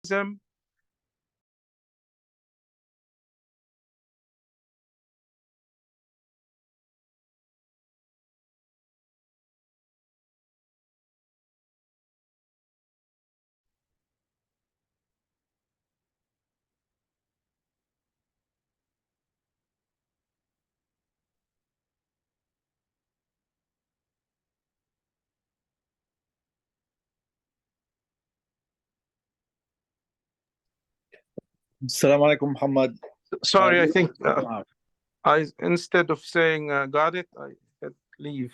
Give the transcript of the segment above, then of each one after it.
them. السلام عليكم محمد. Sorry, I think instead of saying got it, I hit leave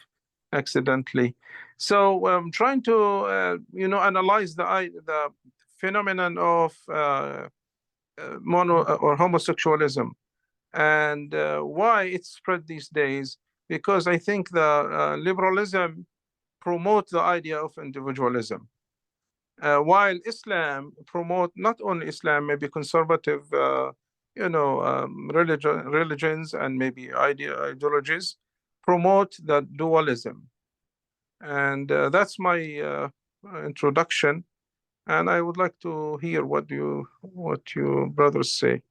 accidentally. So I'm trying to analyze the phenomenon of mono or homosexualism and why it's spread these days. Because I think the liberalism promotes the idea of individualism. While Islam promote not only Islam, maybe conservative, religions and maybe ideologies promote the dualism, and that's my introduction. And I would like to hear what you brothers say.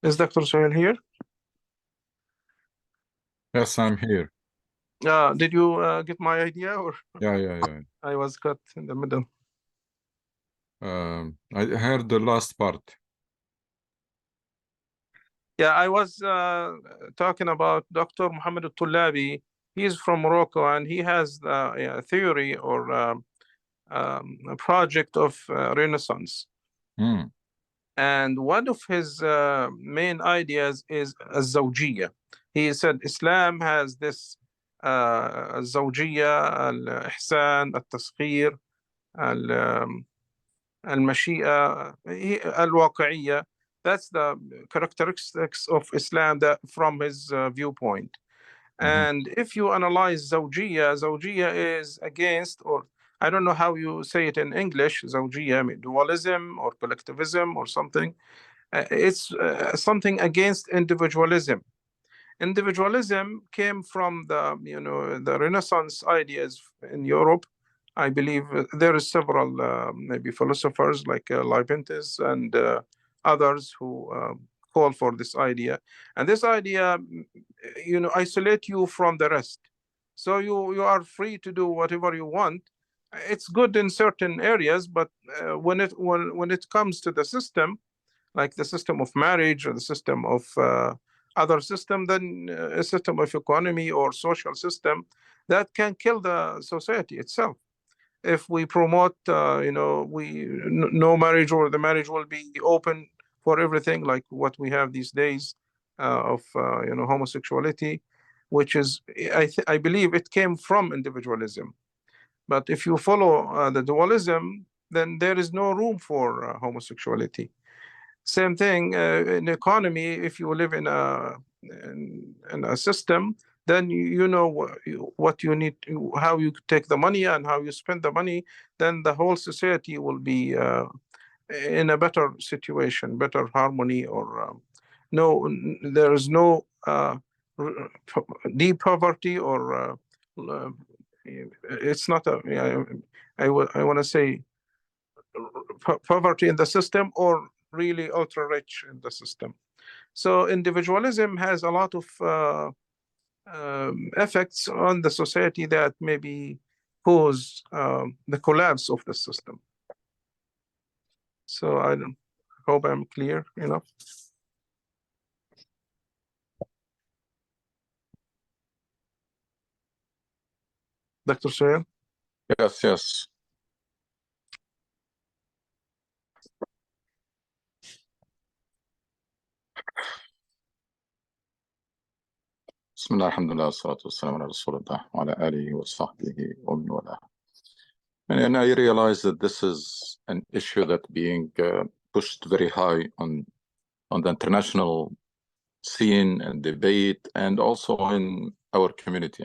Is Dr. Sohail here? Yes, I'm here. Did you get my idea, or Yeah. I was cut in the middle? I heard the last part. Yeah, I was talking about Dr. Muhammad al-Tullabi. He's from Morocco, and he has a theory or a project of Renaissance. And one of his main ideas is الزوجية. He said Islam has this الزوجية, الإحسان, التسخير, المشيئة, الواقعية. That's the characteristics of Islam that from his viewpoint. And if you analyze zawjiyya is against, or I don't know how you say it in English, zawjiyya, I mean, dualism or collectivism or something. It's something against individualism. Individualism came from the Renaissance ideas in Europe. I believe there is several maybe philosophers like Leibniz and others who call for this idea. And this idea, isolate you from the rest. So you are free to do whatever you want. It's good in certain areas, but when it comes to the system, like the system of marriage or the system of other system, then a system of economy or social system, that can kill the society itself. If we promote, no marriage, or the marriage will be open for everything, like what we have these days of homosexuality, which is, I believe it came from individualism. But if you follow the dualism, then there is no room for homosexuality. Same thing in economy. If you live in a system, then you know what you need, how you take the money and how you spend the money. Then the whole society will be in a better situation, better harmony, or there is no deep poverty, or it's not I want to say poverty in the system, or really ultra rich in the system. So individualism has a lot of effects on the society that maybe cause the collapse of the system. So I hope I'm clear enough. Dr. Sohail? Yes. بسم الله الحمد لله والصلاة والسلام على رسول الله وعلى آله وصحبه ومن والاه. And I realize that this is an issue that being pushed very high on the international scene and debate, and also in our community.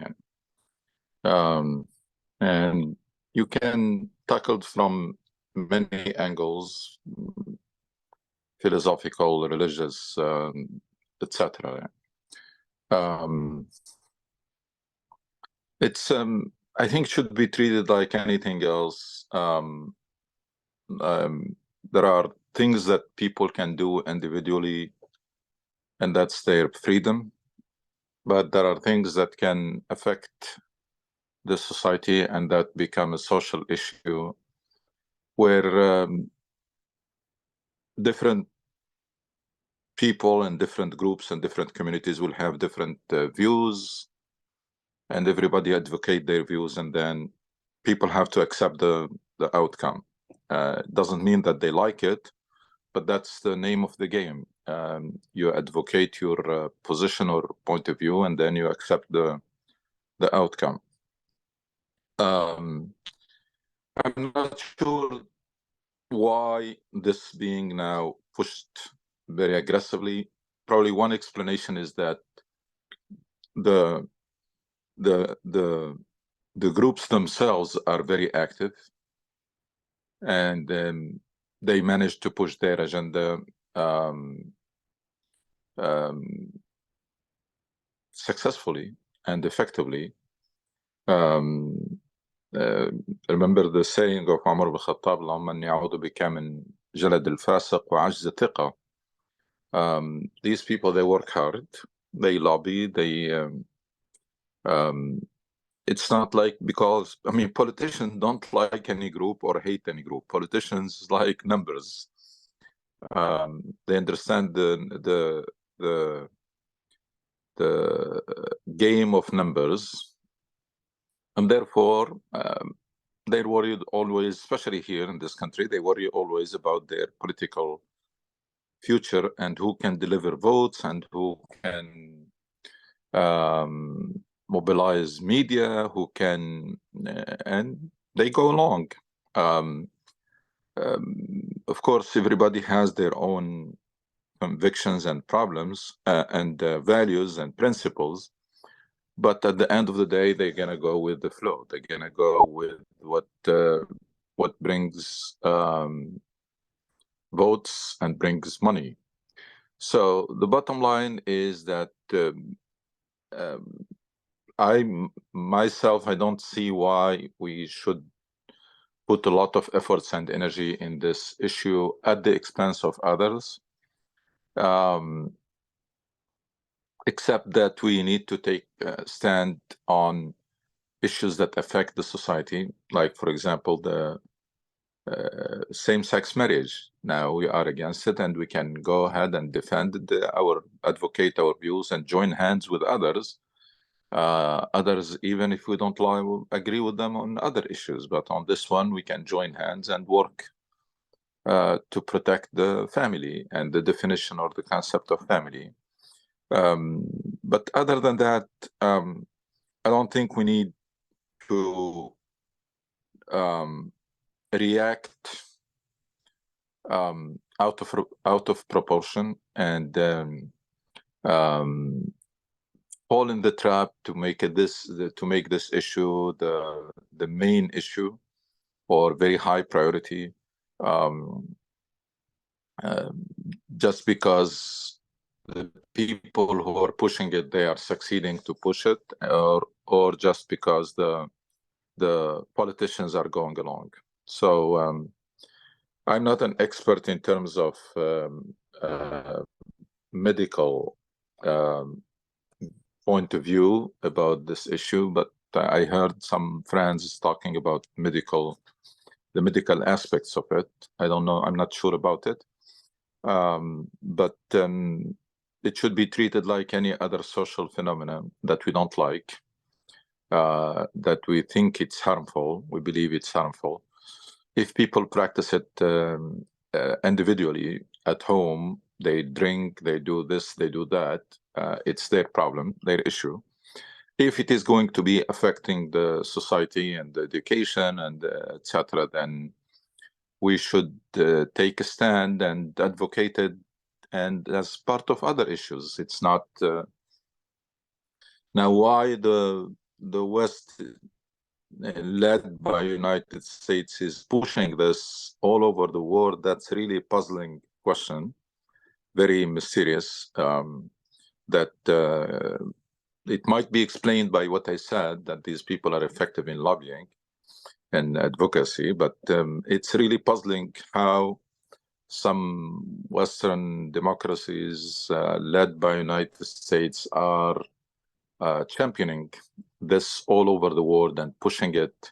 And you can tackle from many angles, philosophical, religious, etc. It's I think should be treated like anything else. There are things that people can do individually, and that's their freedom. But there are things that can affect the society, and that become a social issue where different people and different groups and different communities will have different views, and everybody advocate their views, and then people have to accept the outcome. It doesn't mean that they like it, but that's the name of the game. You advocate your position or point of view, and then you accept the outcome. I'm not sure why this being now pushed very aggressively. Probably one explanation is that the groups themselves are very active, and they managed to push their agenda successfully and effectively. Remember the saying of Umar ibn Khattab, اللهم أني أعوذ بك من جلد الفاسق وعجز الثقة. These people, they work hard, they lobby, they it's not like, because I mean, politicians don't like any group or hate any group. Politicians like numbers. They understand the game of numbers, and therefore they're worried always, especially here in this country, they worry always about their political future and who can deliver votes and who can mobilize media, who can, and they go along. Of course, everybody has their own convictions and problems and values and principles, but at the end of the day, they're gonna go with the flow. They're gonna go with what brings votes and brings money. So the bottom line is that I don't see why we should put a lot of efforts and energy in this issue at the expense of others, except that we need to take a stand on issues that affect the society, like, for example, the same-sex marriage. Now we are against it, and we can go ahead and defend advocate our views and join hands with others, even if we don't agree with them on other issues. But on this one, we can join hands and work to protect the family and the definition or the concept of family. But other than that, I don't think we need to react out of proportion and fall in the trap to make this issue the main issue or very high priority, just because the people who are pushing it, they are succeeding to push it, or just because the politicians are going along. So I'm not an expert in terms of medical point of view about this issue, but I heard some friends talking about the medical aspects of it. I don't know, I'm not sure about it. But it should be treated like any other social phenomenon that we don't like, that we think it's harmful, we believe it's harmful. If people practice it individually at home, they drink, they do this, they do that, it's their problem, their issue. If it is going to be affecting the society and the education and etc., then we should take a stand and advocate it, and as part of other issues. It's not now why the West led by United States is pushing this all over the world, that's really a puzzling question, very mysterious. That it might be explained by what I said, that these people are effective in lobbying and advocacy, but it's really puzzling how some Western democracies led by United States are championing this all over the world and pushing it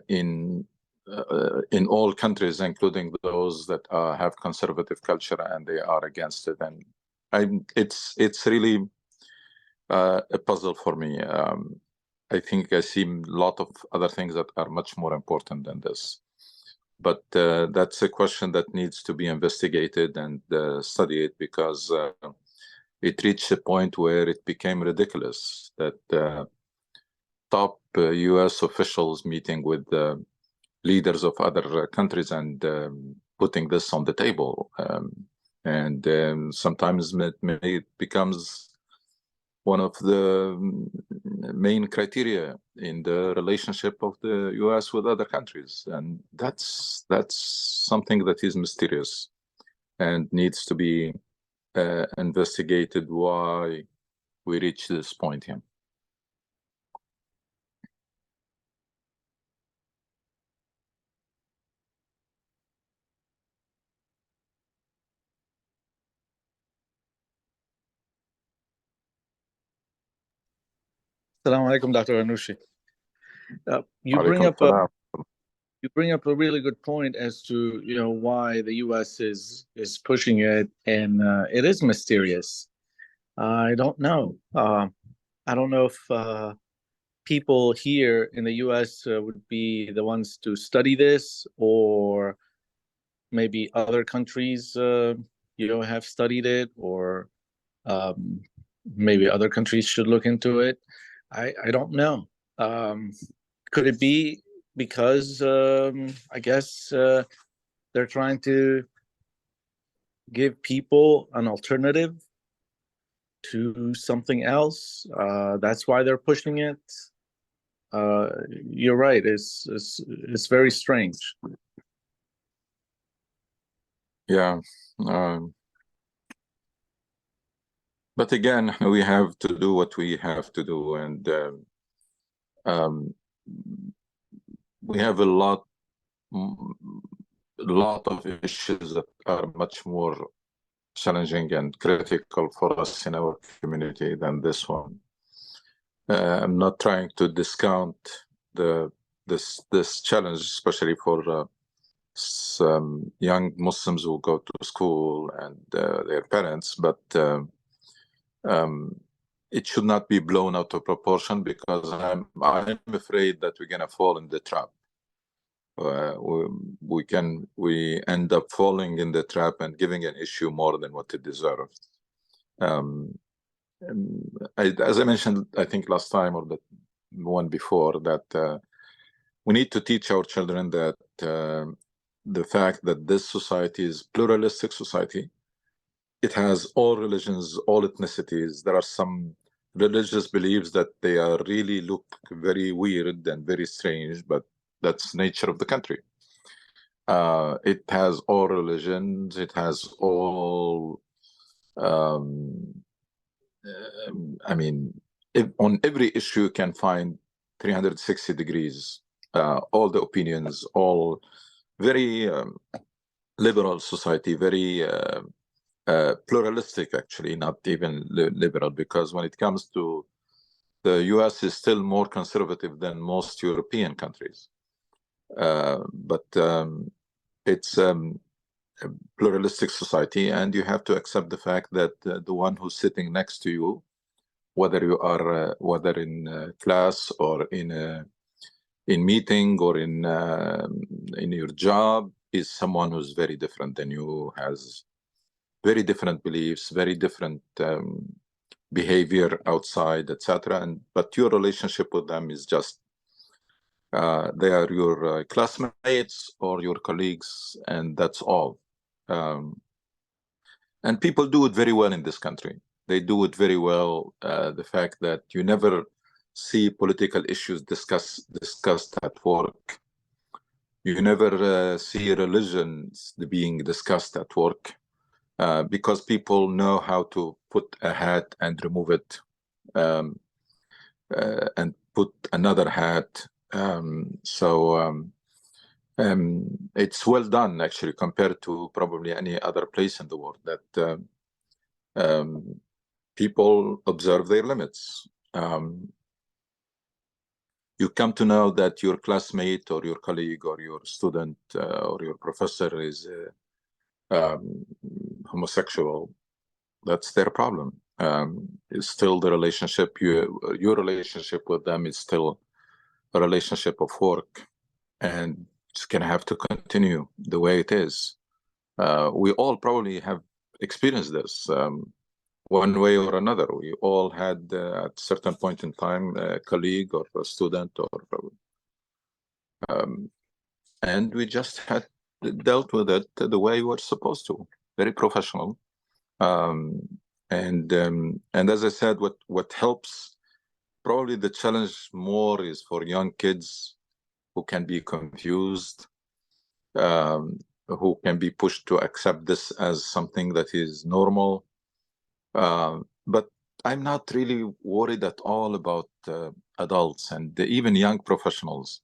in all countries, including those that have conservative culture, and they are against it. And it's really a puzzle for me. I think I see a lot of other things that are much more important than this. But that's a question that needs to be investigated and studied, because it reached a point where it became ridiculous that top US officials meeting with leaders of other countries and putting this on the table. And sometimes it becomes one of the main criteria in the relationship of the US with other countries. And that's something that is mysterious and needs to be investigated, why we reach this point here. Assalamu alaikum, Dr. Anushi. You bring up a really good point as to why the U.S. is pushing it, and it is mysterious. I don't know. I don't know if people here in the U.S. Would be the ones to study this, or maybe other countries have studied it, or maybe other countries should look into it. I don't know. Could it be because I guess they're trying to give people an alternative to something else? That's why they're pushing it. You're right. It's very strange. Yeah. But again, we have to do what we have to do, and we have a lot of issues that are much more challenging and critical for us in our community than this one. I'm not trying to discount this challenge, especially for some young Muslims who go to school and their parents, but it should not be blown out of proportion, because I'm afraid that we're gonna fall in the trap. We end up falling in the trap and giving an issue more than what it deserves. As I mentioned, I think last time or the one before, that we need to teach our children that the fact that this society is pluralistic society. It has all religions, all ethnicities. There are some religious beliefs that they are really look very weird and very strange, but that's the nature of the country. It has all religions. It has all, I mean, on every issue you can find 360 degrees, all the opinions, all very liberal society, very pluralistic, actually, not even liberal, because when it comes to the US is still more conservative than most European countries. But it's a pluralistic society, and you have to accept the fact that the one who's sitting next to you, whether you are whether in class or in meeting or in your job, is someone who's very different than you, has very different beliefs, very different behavior outside, etc. But your relationship with them is just they are your classmates or your colleagues, and that's all. And people do it very well in this country. They do it very well. The fact that you never see political issues discussed at work. You never see religions being discussed at work because people know how to put a hat and remove it and put another hat. It's well done, actually, compared to probably any other place in the world, that people observe their limits. You come to know that your classmate or your colleague or your student or your professor is homosexual. That's their problem. It's still the relationship, your relationship with them is still a relationship of work, and it's gonna have to continue the way it is. We all probably have experienced this one way or another. We all had at a certain point in time a colleague or a student, or and we just had dealt with it the way we're supposed to, very professional. And as I said, what helps, probably the challenge more is for young kids who can be confused, who can be pushed to accept this as something that is normal. But I'm not really worried at all about adults and even young professionals.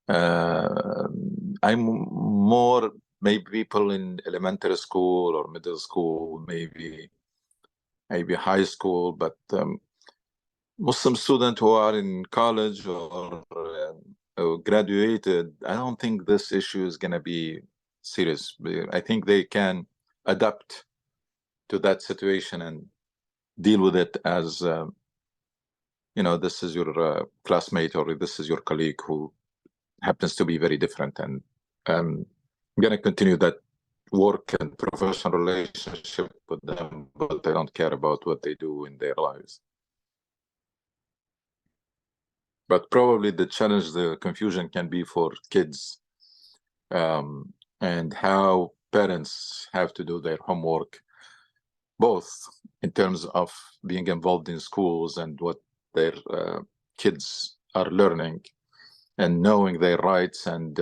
I'm more maybe people in elementary school or middle school, maybe high school, but Muslim students who are in college or graduated, I don't think this issue is going to be serious. I think they can adapt to that situation and deal with it as, this is your classmate or this is your colleague who happens to be very different. And I'm going to continue that work and professional relationship with them, but I don't care about what they do in their lives. But probably the challenge, the confusion can be for kids, and how parents have to do their homework, both in terms of being involved in schools and what their kids are learning and knowing their rights, and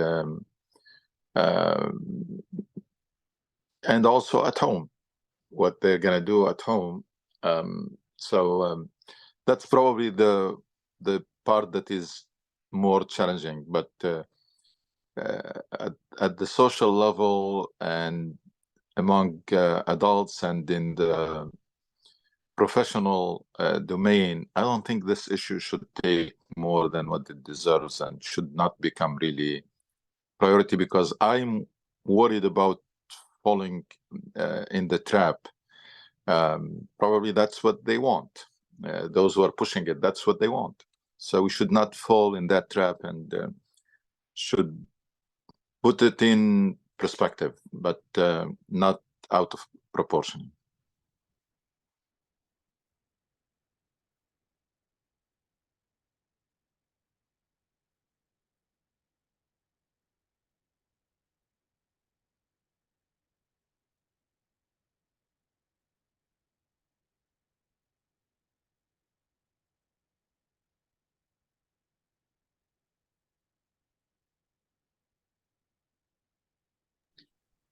also at home, what they're going to do at home. That's probably the part that is more challenging. But at the social level and among adults and in the professional domain, I don't think this issue should take more than what it deserves and should not become really priority, because I'm worried about falling in the trap. Probably that's what they want. Those who are pushing it, that's what they want. So we should not fall in that trap, and should put it in perspective, but not out of proportion.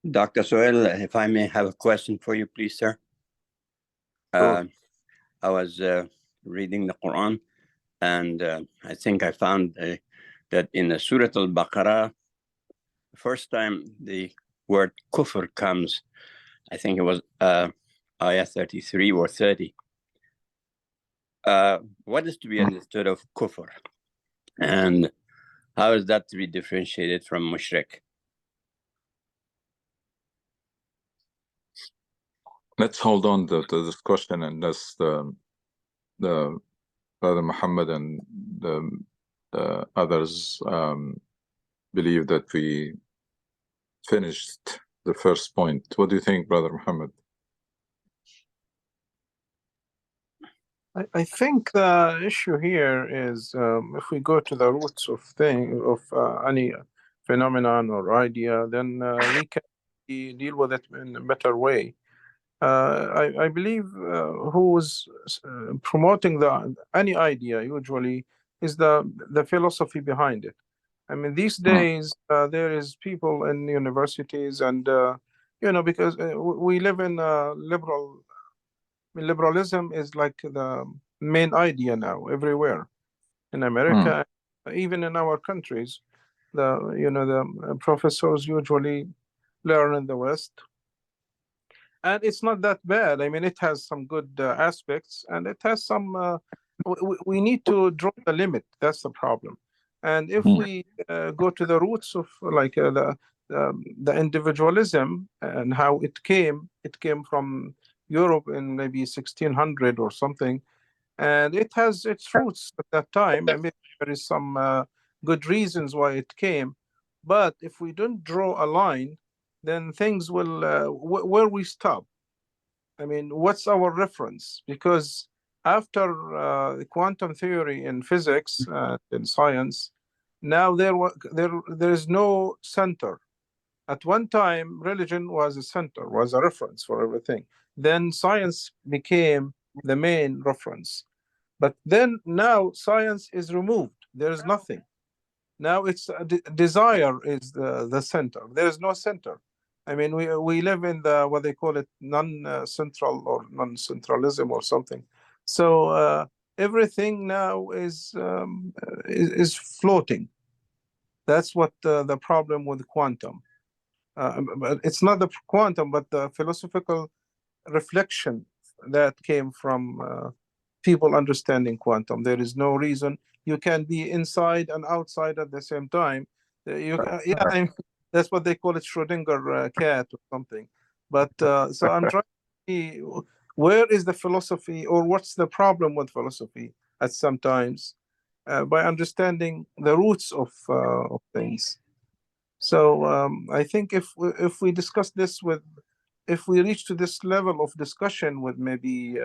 Dr. Sohail, if I may have a question for you, please, sir. Sure. I was reading the Quran, and I think I found that in the Surah Al-Baqarah, the first time the word kufr comes, I think it was ayah 33 or 30. What is to be understood of kufr? And how is that to be differentiated from mushrik? Let's hold on to this question, and that's the Brother Muhammad and the others believe that we finished the first point. What do you think, Brother Muhammad? I think the issue here is if we go to the roots of any phenomenon or idea, then we can deal with it in a better way. I believe who is promoting any idea usually is the philosophy behind it. I mean, these days there is people in universities and because we live in liberalism is like the main idea now everywhere in America, even in our countries. The professors usually learn in the West, and it's not that bad. I mean, it has some good aspects, and it has some. We need to draw the limit. That's the problem. And if we go to the roots of like the individualism and how it came from Europe in maybe 1600 or something, and it has its roots at that time. I mean, there is some good reasons why it came, but if we don't draw a line, then things will where we stop. I mean, what's our reference? Because after the quantum theory in physics in science, now there is no center. At one time, religion was a center, was a reference for everything. Then science became the main reference. But then now science is removed. There is nothing. Now it's desire is the center. There is no center. I mean, we live in the what they call it non-central or non-centralism or something. So everything now is floating. That's what the problem with quantum. But it's not the quantum, but the philosophical reflection that came from people understanding quantum. There is no reason you can be inside and outside at the same time. That's what they call it, Schrodinger cat or something. But so I'm trying to see where is the philosophy, or what's the problem with philosophy at sometimes by understanding the roots of things. So I think if we discuss this if we reach to this level of discussion with maybe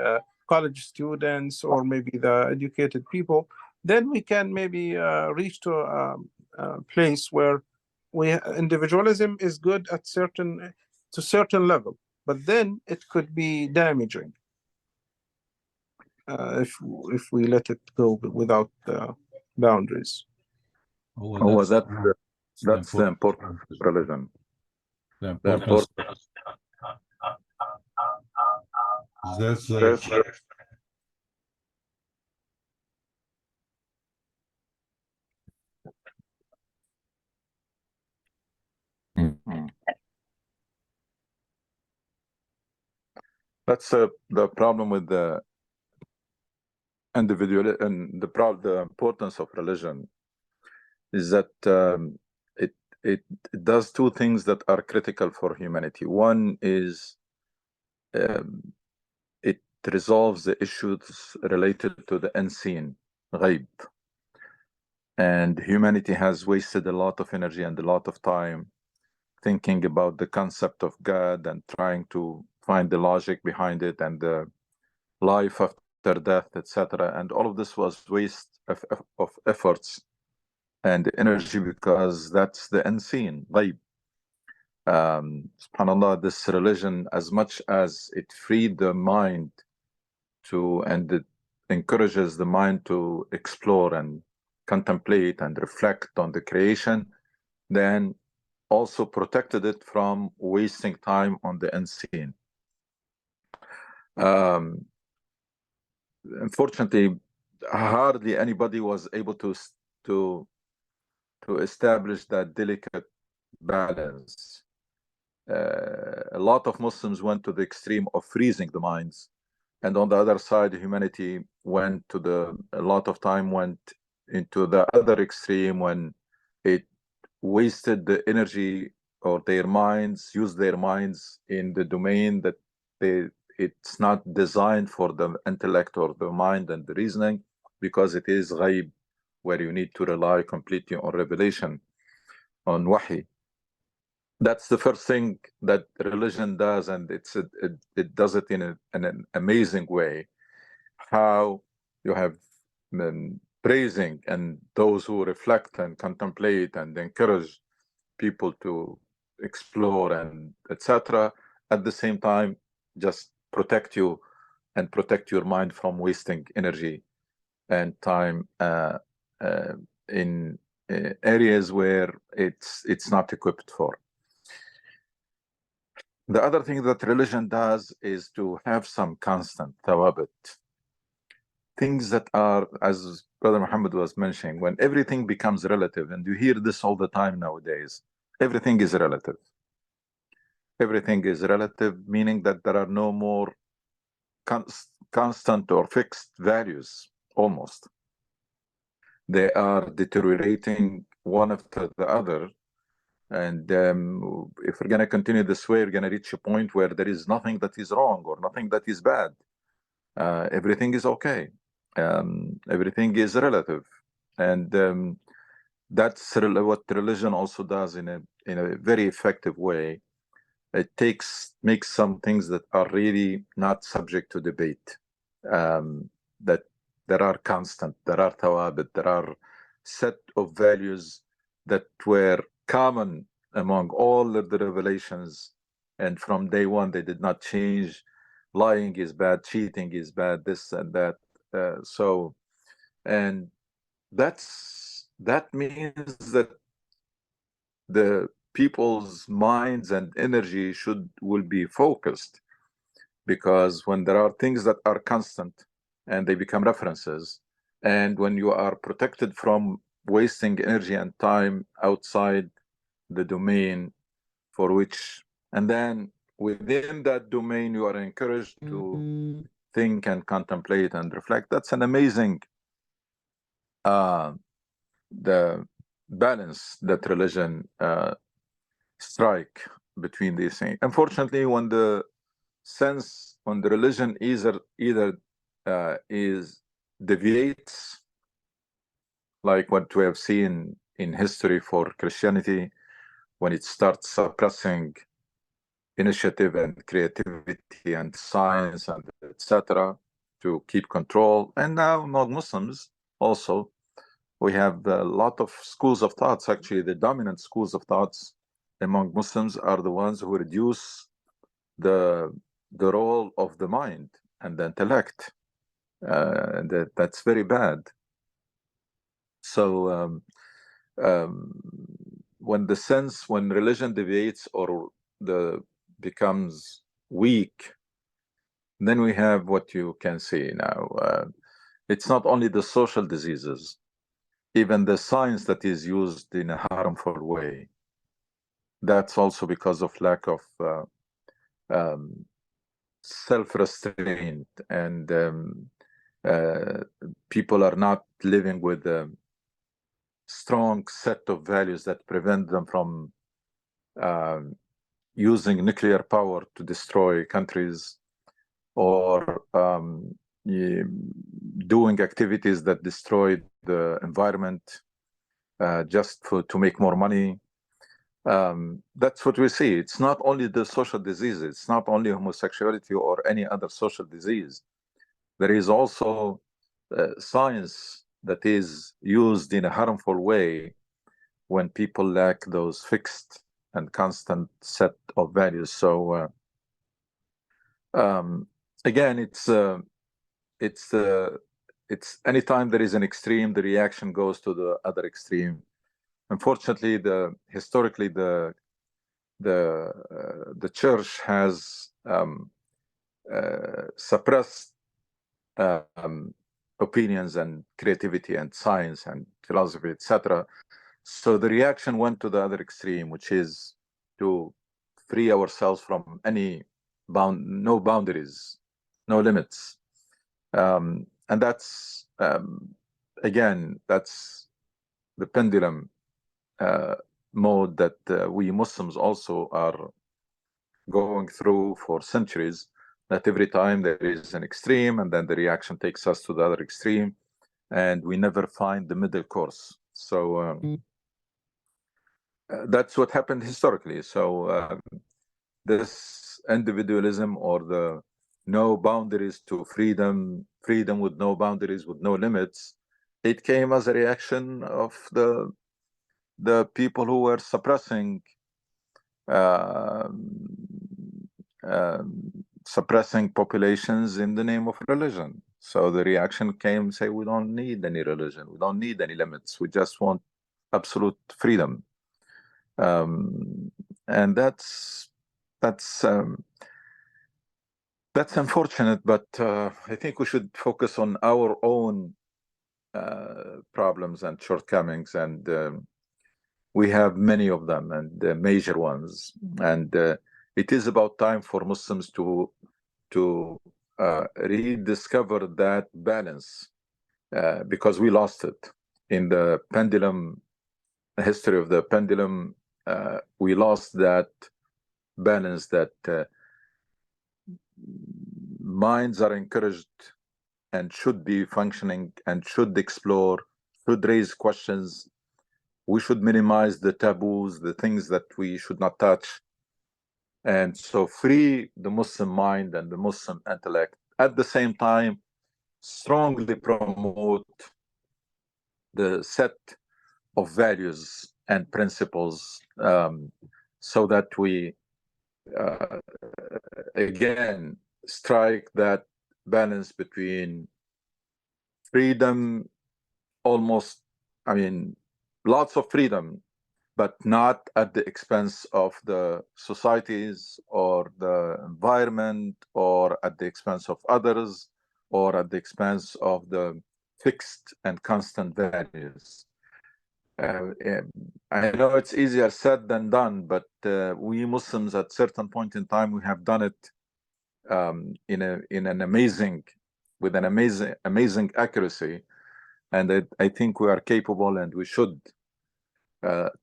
college students or maybe the educated people, then we can maybe reach to a place where individualism is good at certain level, but then it could be damaging if we let it go without boundaries. That's the importance of religion. The importance. That's That's the problem with the individual and the importance of religion is that it does two things that are critical for humanity. One is it resolves the issues related to the unseen, ghaib. And humanity has wasted a lot of energy and a lot of time thinking about the concept of God and trying to find the logic behind it and the life after death, etc. And all of this was waste of efforts and energy because that's the unseen, ghaib. SubhanAllah, this religion, as much as it freed the mind and it encourages the mind to explore and contemplate and reflect on the creation, then also protected it from wasting time on the unseen. Unfortunately, hardly anybody was able to establish that delicate balance. A lot of Muslims went to the extreme of freezing the minds, and on the other side, humanity went to a lot of time went into the other extreme when it wasted the energy or used their minds in the domain that it's not designed for the intellect or the mind and the reasoning, because it is ghaib, where you need to rely completely on revelation, on wahi. That's the first thing that religion does, and it does it in an amazing way. How you have praising and those who reflect and contemplate and encourage people to explore and etc. At the same time, just protect you and protect your mind from wasting energy and time in areas where it's not equipped for. The other thing that religion does is to have some constant thawabit, things that are, as Brother Muhammad was mentioning, when everything becomes relative, and you hear this all the time nowadays, everything is relative. Everything is relative, meaning that there are no more constant or fixed values, almost. They are deteriorating one after the other. And if we're going to continue this way, we're going to reach a point where there is nothing that is wrong or nothing that is bad. Everything is okay. Everything is relative. And that's what religion also does in a very effective way. It makes some things that are really not subject to debate, that there are constant, there are thawabit, there are set of values that were common among all of the revelations, and from day one they did not change. Lying is bad, cheating is bad, this and that. And that means that the people's minds and energy will be focused, because when there are things that are constant and they become references, and when you are protected from wasting energy and time outside the domain for which, and then within that domain you are encouraged to think and contemplate and reflect. That's an amazing the balance that religion strike between these things. Unfortunately, when the religion either is deviates, like what we have seen in history for Christianity, when it starts suppressing initiative and creativity and science and etc. to keep control. And now among Muslims also, we have a lot of schools of thoughts. Actually, the dominant schools of thoughts among Muslims are the ones who reduce the role of the mind and the intellect. That's very bad. So when religion deviates or becomes weak, then we have what you can see now. It's not only the social diseases, even the science that is used in a harmful way. That's also because of lack of self-restraint, and people are not living with a strong set of values that prevent them from using nuclear power to destroy countries, or doing activities that destroy the environment just to make more money. That's what we see. It's not only the social disease, it's not only homosexuality or any other social disease. There is also science that is used in a harmful way when people lack those fixed and constant set of values. So again, it's anytime there is an extreme, the reaction goes to the other extreme. Unfortunately, historically the church has suppressed opinions and creativity and science and philosophy, etc. So the reaction went to the other extreme, which is to free ourselves from any no boundaries, no limits. And that's, again, that's the pendulum mode that we Muslims also are going through for centuries, that every time there is an extreme and then the reaction takes us to the other extreme, and we never find the middle course. So that's what happened historically. So this individualism, or the no boundaries to freedom with no boundaries, with no limits, it came as a reaction of the people who were suppressing suppressing populations in the name of religion. So the reaction came, say, we don't need any religion, we don't need any limits, we just want absolute freedom. And that's unfortunate, but I think we should focus on our own problems and shortcomings, and we have many of them, and major ones. And it is about time for Muslims to rediscover that balance, because we lost it in the pendulum, the history of the pendulum. We lost that balance, that minds are encouraged and should be functioning and should explore, should raise questions. We should minimize the taboos, the things that we should not touch. And so free the Muslim mind and the Muslim intellect. At the same time, strongly promote the set of values and principles, so that we, again, strike that balance between freedom, almost, I mean, lots of freedom, but not at the expense of the societies or the environment, or at the expense of others, or at the expense of the fixed and constant values. I know it's easier said than done, but we Muslims at certain point in time, we have done it with an amazing accuracy, and I think we are capable, and we should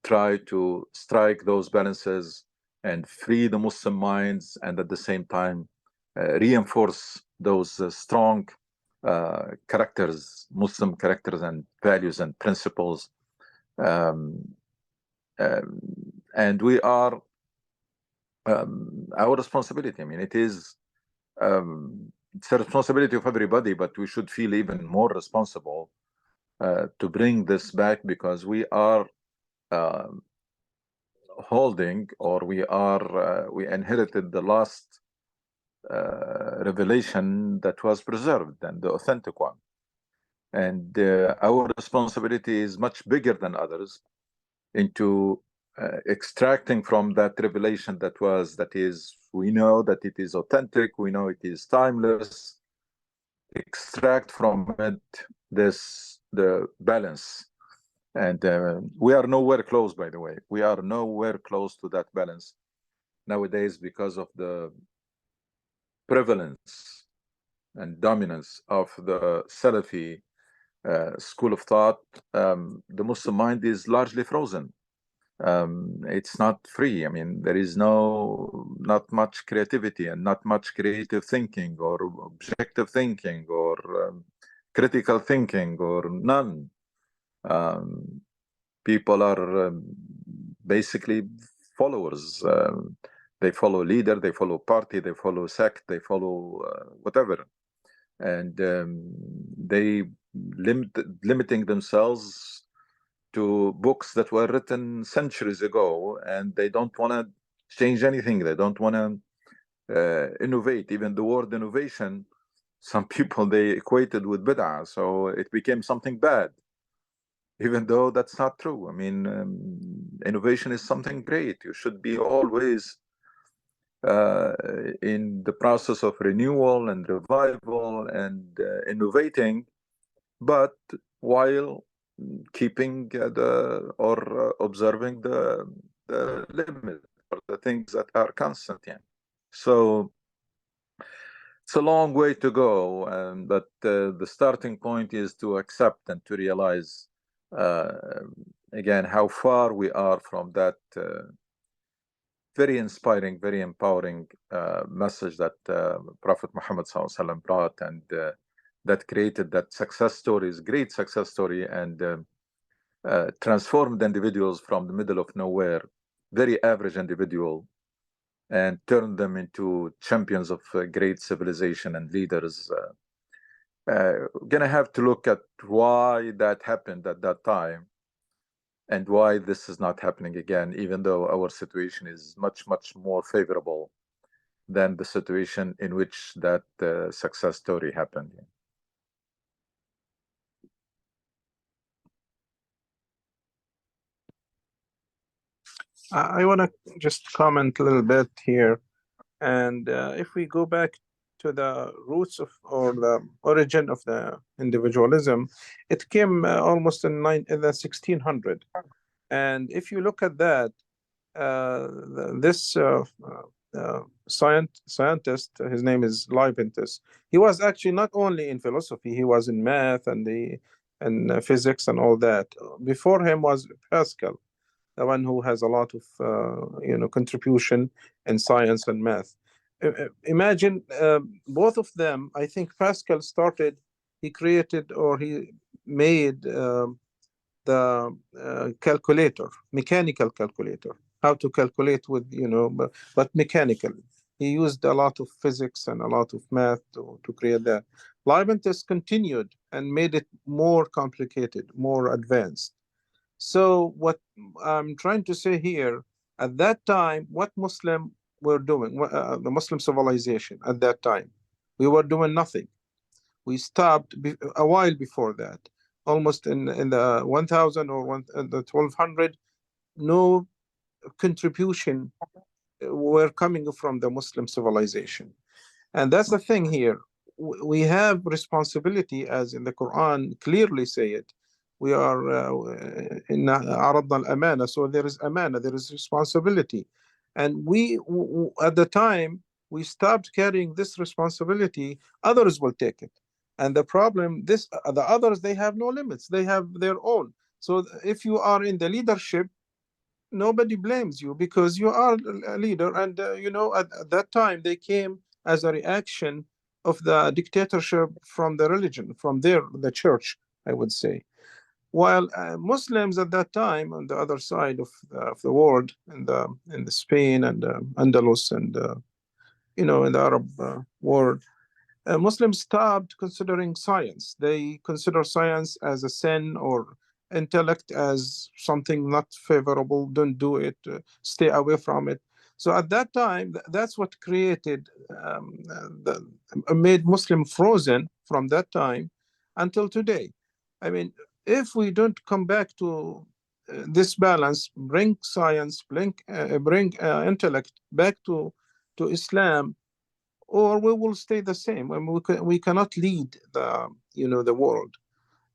try to strike those balances and free the Muslim minds, and at the same time reinforce those strong characters, Muslim characters and values and principles. And we are, our responsibility, I mean, it's a responsibility of everybody, but we should feel even more responsible to bring this back, because we are holding, or we inherited the last revelation that was preserved, and the authentic one. And our responsibility is much bigger than others into extracting from that revelation we know that it is authentic, we know it is timeless, extract from it the balance. And we are nowhere close, by the way. We are nowhere close to that balance nowadays, because of the prevalence and dominance of the Salafi school of thought. The Muslim mind is largely frozen. It's not free. I mean, there is not much creativity, and not much creative thinking, or objective thinking, or critical thinking, or none. People are basically followers. They follow leader, they follow party, they follow sect, they follow whatever. And they limiting themselves to books that were written centuries ago, and they don't want to change anything. They don't want to innovate. Even the word innovation, some people, they equated with bid'ah, so it became something bad, even though that's not true. I mean, innovation is something great. You should be always in the process of renewal and revival and innovating, but while keeping observing the limit, or the things that are constant. Yeah. So it's a long way to go, but the starting point is to accept and to realize again how far we are from that very inspiring, very empowering message that Prophet Muhammad ﷺ brought, and that created that great success story, and transformed individuals from the middle of nowhere, very average individual, and turned them into champions of great civilization and leaders. Gonna have to look at why that happened at that time, and why this is not happening again, even though our situation is much, much more favorable than the situation in which that success story happened. I want to just comment a little bit here. And if we go back to the roots of, or the origin of the individualism, it came almost in the 1600. And if you look at that, this scientist, his name is Leibniz, he was actually not only in philosophy, he was in math and physics and all that. Before him was Pascal, the one who has a lot of contribution in science and math. Imagine both of them. I think Pascal started, he created or he made the calculator, mechanical calculator, how to calculate with, but mechanical. He used a lot of physics and a lot of math to create that. Leibniz continued and made it more complicated, more advanced. So what I'm trying to say here, at that time, what Muslim were doing, the Muslim civilization at that time, we were doing nothing. We stopped a while before that, almost in the 1000 or the 1200, no contribution were coming from the Muslim civilization. And that's the thing here. We have responsibility, as in the Quran clearly say it. We are in عرضنا الأمانة, so there is amana, there is responsibility. And we, at the time, we stopped carrying this responsibility, others will take it. And the problem, the others, they have no limits. They have their own. So if you are in the leadership, nobody blames you because you are a leader. And, at that time, they came as a reaction of the dictatorship from the religion, from the church, I would say. While Muslims at that time, on the other side of the world, in the Spain and Andalus and, in the Arab world, Muslims stopped considering science. They consider science as a sin or intellect as something not favorable. Don't do it. Stay away from it. So at that time, that's what created, made Muslim frozen from that time until today. I mean, if we don't come back to this balance, bring science, bring intellect back to Islam, or we will stay the same. I mean, we cannot lead the world.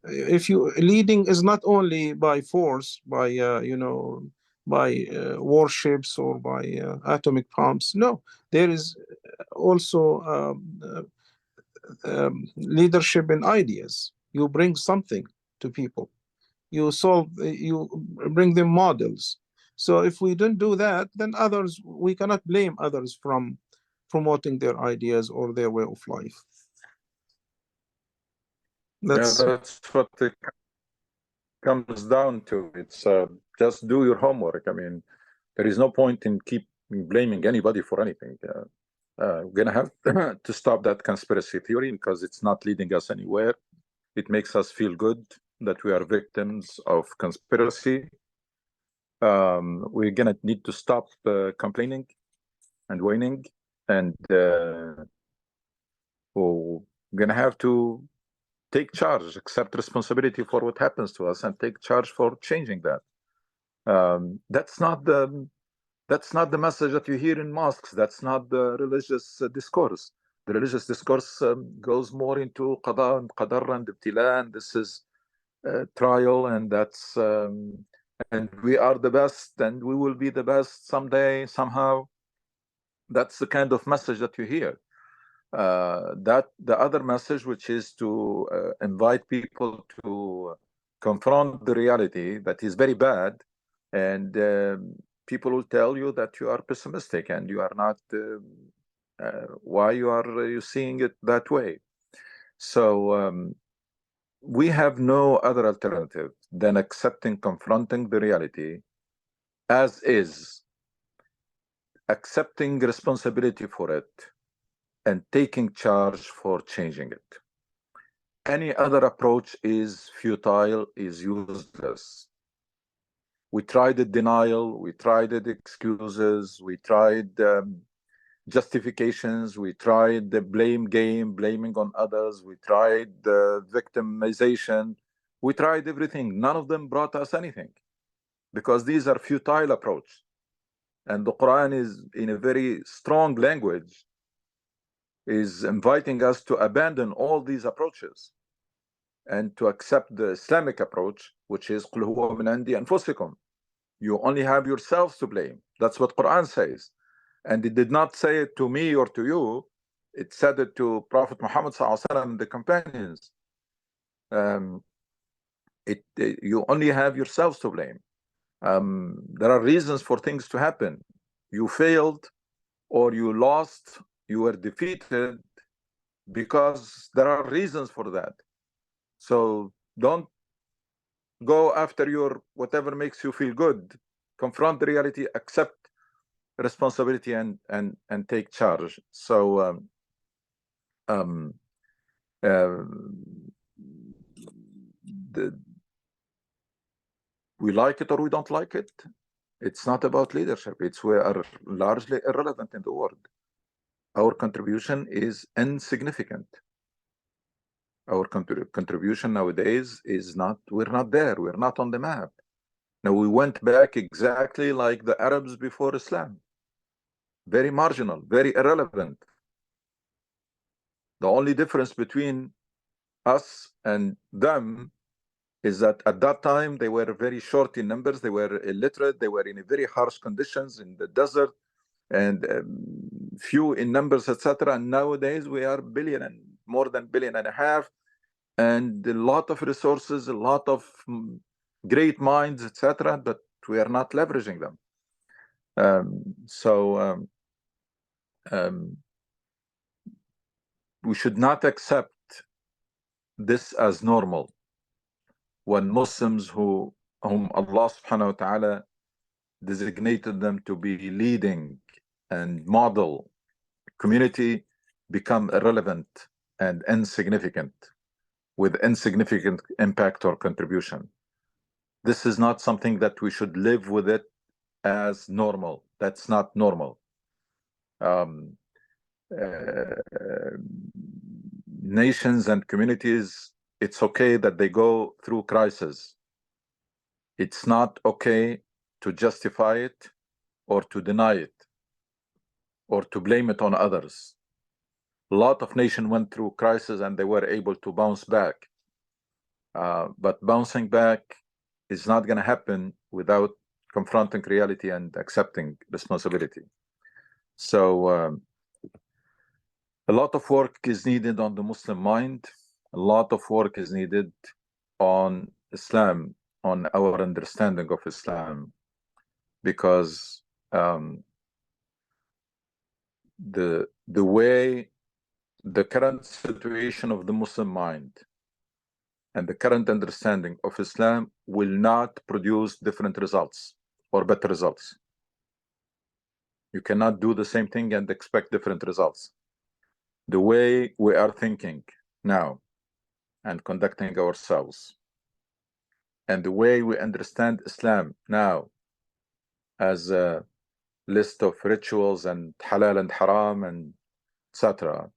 If leading is not only by force, by warships or by atomic bombs. No, there is also leadership in ideas. You bring something to people. You bring them models. So if we don't do that, then we cannot blame others from promoting their ideas or their way of life. That's what it comes down to. It's just do your homework. I mean, there is no point in keep blaming anybody for anything. We're gonna have to stop that conspiracy theory because it's not leading us anywhere. It makes us feel good that we are victims of conspiracy. We're gonna need to stop complaining and whining, and we're gonna have to take charge, accept responsibility for what happens to us, and take charge for changing that. That's not the message that you hear in mosques. That's not the religious discourse. The religious discourse goes more into qada and qadar and ibtila, and this is trial, and that's and we are the best, and we will be the best someday, somehow. That's the kind of message that you hear. That the other message, which is to invite people to confront the reality that is very bad, and people will tell you that you are pessimistic and you are not. Why you seeing it that way? So we have no other alternative than confronting the reality as is, accepting responsibility for it, and taking charge for changing it. Any other approach is futile, is useless. We tried the denial, we tried the excuses, we tried justifications, we tried the blame game, blaming on others, we tried the victimization, we tried everything. None of them brought us anything, because these are futile approach. And the Quran is, in a very strong language, is inviting us to abandon all these approaches and to accept the Islamic approach, which is قُلْ هُوَ مِنْ عِنْدِ أَنفُسِكُمْ. You only have yourselves to blame. That's what Quran says. And it did not say it to me or to you. It said it to Prophet Muhammad ﷺ and the companions. You only have yourselves to blame. There are reasons for things to happen. You failed or you lost, you were defeated, because there are reasons for that. So don't go after your whatever makes you feel good. Confront the reality, accept responsibility, and take charge. So we like it or we don't like it. It's not about leadership. We are largely irrelevant in the world. Our contribution is insignificant. Our contribution nowadays is not, we're not there. We're not on the map. Now, we went back exactly like the Arabs before Islam. Very marginal, very irrelevant. The only difference between us and them is that at that time they were very short in numbers, they were illiterate, they were in very harsh conditions in the desert, and few in numbers, etc. And nowadays we are billion and more than 1.5 billion, and a lot of resources, a lot of great minds, etc. But we are not leveraging them. We should not accept this as normal. When Muslims whom Allah subhanahu wa ta'ala designated them to be leading and model community become irrelevant and insignificant, with insignificant impact or contribution. This is not something that we should live with it as normal. That's not normal. Nations and communities, it's okay that they go through crisis. It's not okay to justify it or to deny it or to blame it on others. A lot of nations went through crisis and they were able to bounce back. But bouncing back is not going to happen without confronting reality and accepting responsibility. So a lot of work is needed on the Muslim mind. A lot of work is needed on Islam, on our understanding of Islam, because the way the current situation of the Muslim mind and the current understanding of Islam will not produce different results or better results. You cannot do the same thing and expect different results. The way we are thinking now and conducting ourselves, and the way we understand Islam now as a list of rituals and halal and haram and etc.,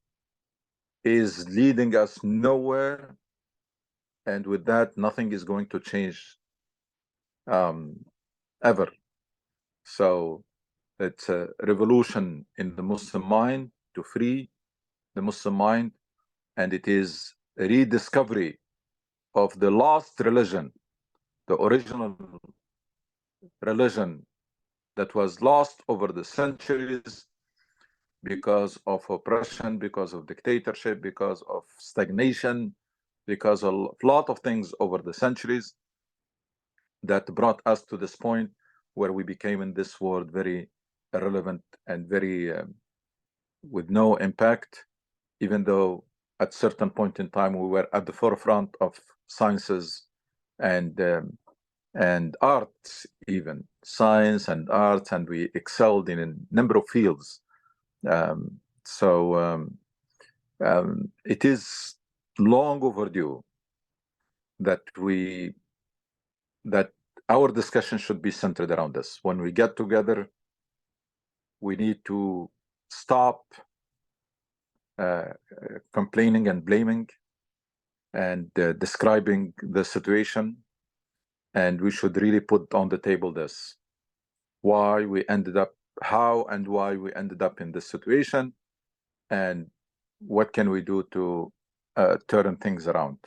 is leading us nowhere. And with that, nothing is going to change ever. So it's a revolution in the Muslim mind to free the Muslim mind, and it is a rediscovery of the lost religion, the original religion that was lost over the centuries because of oppression, because of dictatorship, because of stagnation, because of a lot of things over the centuries that brought us to this point where we became in this world very irrelevant and very with no impact, even though at certain point in time we were at the forefront of sciences and arts, even science and arts, and we excelled in a number of fields. It is long overdue that our discussion should be centered around this. When we get together, we need to stop complaining and blaming and describing the situation, and we should really put on the table this, why we ended up, how and why we ended up in this situation, and what can we do to turn things around.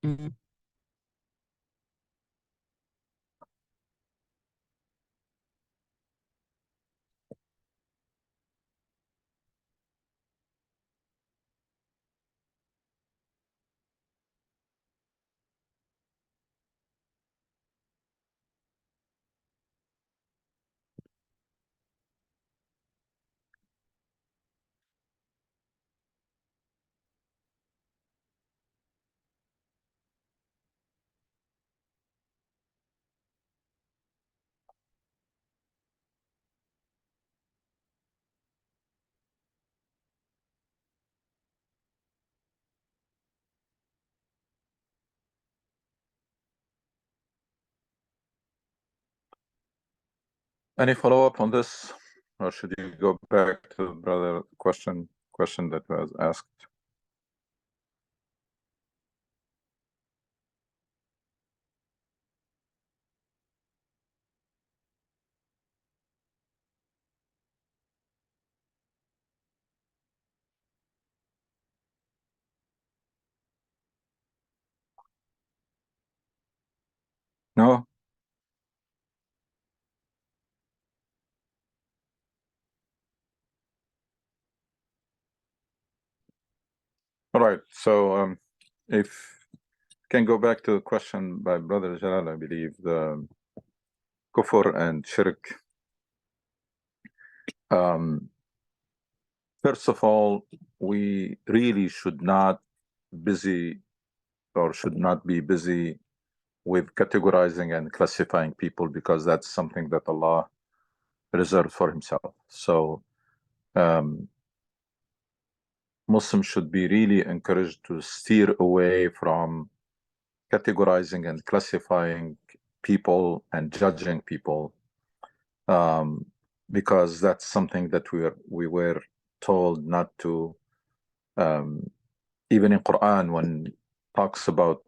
Mhm. Any follow-up on this, or should you go back to the brother question that was asked? No? All right, so if can go back to the question by Brother Jalal, I believe, the kufr and shirk. First of all, we really should not be busy with categorizing and classifying people, because that's something that Allah reserved for himself. So Muslims should be really encouraged to steer away from categorizing and classifying people and judging people, because that's something that we were told not to. Even in Quran, when talks about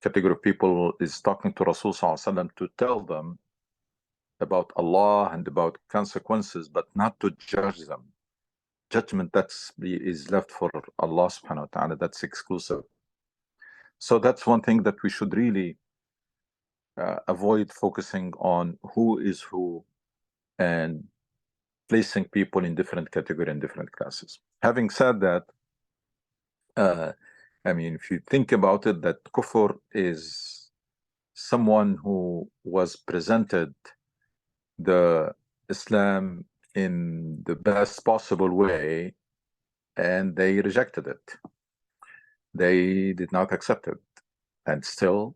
category of people, is talking to Rasul Sallallahu Alaihi Wasallam to tell them about Allah and about consequences, but not to judge them. Judgment is left for Allah subhanahu wa ta'ala, that's exclusive. So that's one thing that we should really avoid focusing on who is who and placing people in different categories and different classes. Having said that, I mean, if you think about it, that kufr is someone who was presented the Islam in the best possible way, and they rejected it. They did not accept it. And still,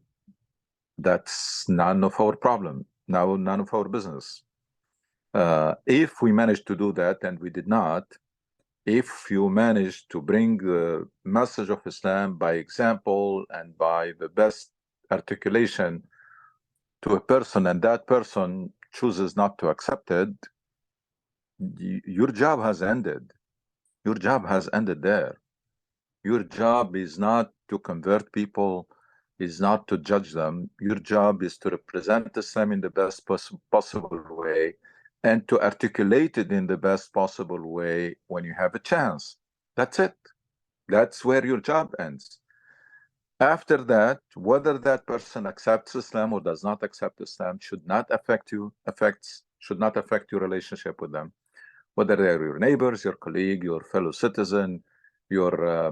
that's none of our problem, now none of our business. If we managed to do that, and we did not, if you manage to bring the message of Islam by example and by the best articulation to a person, and that person chooses not to accept it, your job has ended. Your job has ended there. Your job is not to convert people, is not to judge them. Your job is to represent Islam in the best possible way, and to articulate it in the best possible way when you have a chance. That's it. That's where your job ends. After that, whether that person accepts Islam or does not accept Islam should not affect your relationship with them. Whether they're your neighbors, your colleague, your fellow citizen, your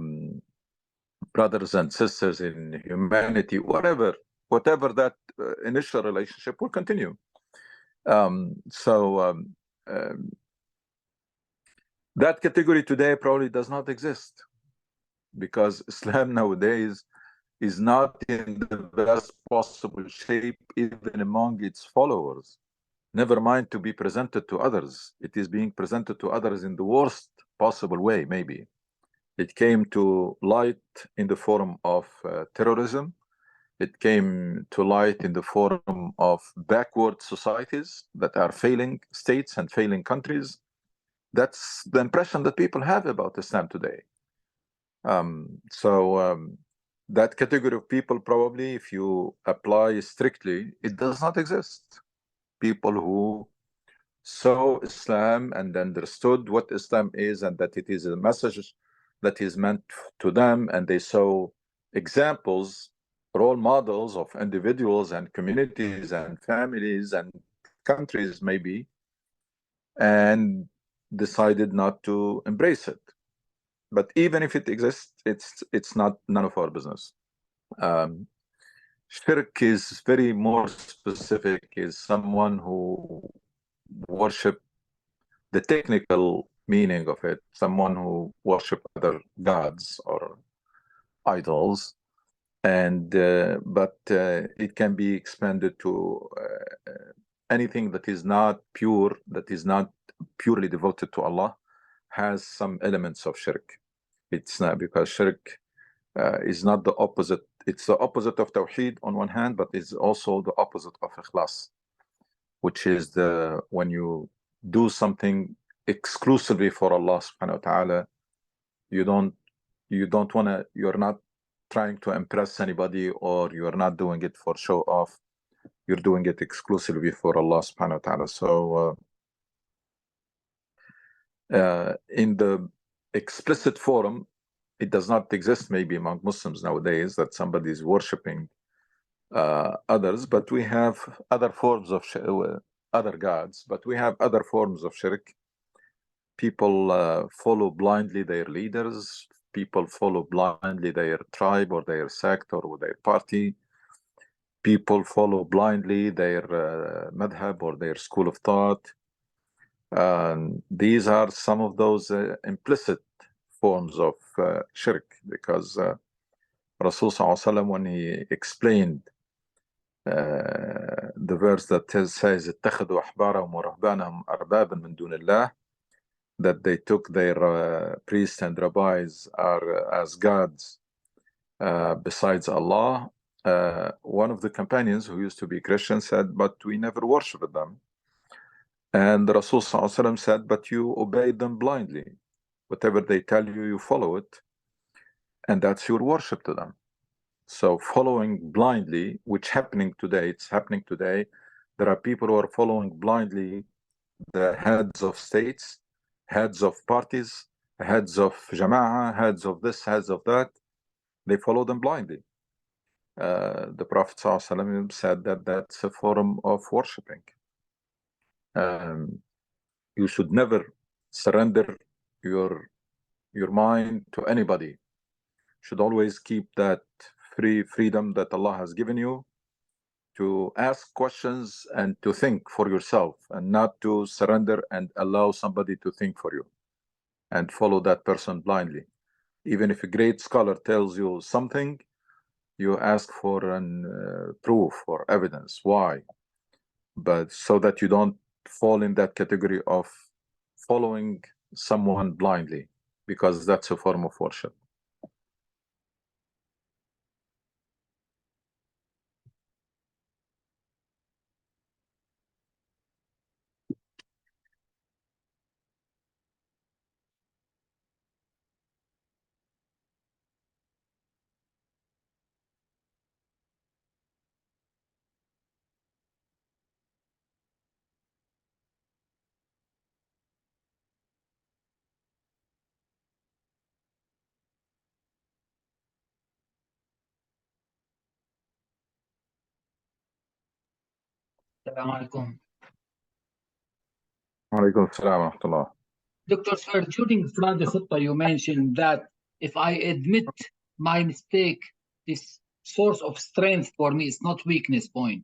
brothers and sisters in humanity, whatever that initial relationship will continue. That category today probably does not exist, because Islam nowadays is not in the best possible shape even among its followers. Never mind to be presented to others. It is being presented to others in the worst possible way, maybe. It came to light in the form of terrorism. It came to light in the form of backward societies that are failing states and failing countries. That's the impression that people have about Islam today. That category of people, probably, if you apply strictly, it does not exist. People who saw Islam and understood what Islam is, and that it is a message that is meant to them, and they saw examples, role models of individuals and communities and families and countries, maybe, and decided not to embrace it. But even if it exists, it's not none of our business. Shirk is very more specific, is someone who worship the technical meaning of it, someone who worship other gods or idols, and but it can be expanded to anything that is not pure, that is not purely devoted to Allah, has some elements of shirk. It's not, because shirk is not the opposite. It's the opposite of tawheed on one hand, but it's also the opposite of ikhlas, which is the when you do something exclusively for Allah subhanahu wa ta'ala, you don't want to, you're not trying to impress anybody, or you're not doing it for show off. You're doing it exclusively for Allah subhanahu wa ta'ala. So in the explicit form, it does not exist maybe among Muslims nowadays that somebody is worshipping others, but we have other forms of other gods, but we have other forms of shirk. People follow blindly their leaders. People follow blindly their tribe or their sect or their party. People follow blindly their madhab or their school of thought. These are some of those implicit forms of shirk, because Rasul sallallahu alaihi wasallam, when he explained the verse that says اتخذوا أحبارهم ورهبانهم أربابا من دون الله, that they took their priests and rabbis as gods besides Allah, one of the companions who used to be Christian said, but we never worshipped them. And Rasul sallallahu alaihi wasallam said, but you obey them blindly. Whatever they tell you, you follow it, and that's your worship to them. So following blindly, which happening today, it's happening today. There are people who are following blindly the heads of states, heads of parties, heads of jama'ah, heads of this, heads of that. They follow them blindly. The Prophet ﷺ said that that's a form of worshipping. You should never surrender your mind to anybody. Should always keep that freedom that Allah has given you to ask questions and to think for yourself, and not to surrender and allow somebody to think for you and follow that person blindly. Even if a great scholar tells you something, you ask for an proof or evidence. Why? But so that you don't fall in that category of following someone blindly, because that's a form of worship. Assalamu alaikum. Alaikum assalam wa rahmatullah. Dr. Sir, during Friday Khutbah, you mentioned that if I admit my mistake, this source of strength for me is not weakness point.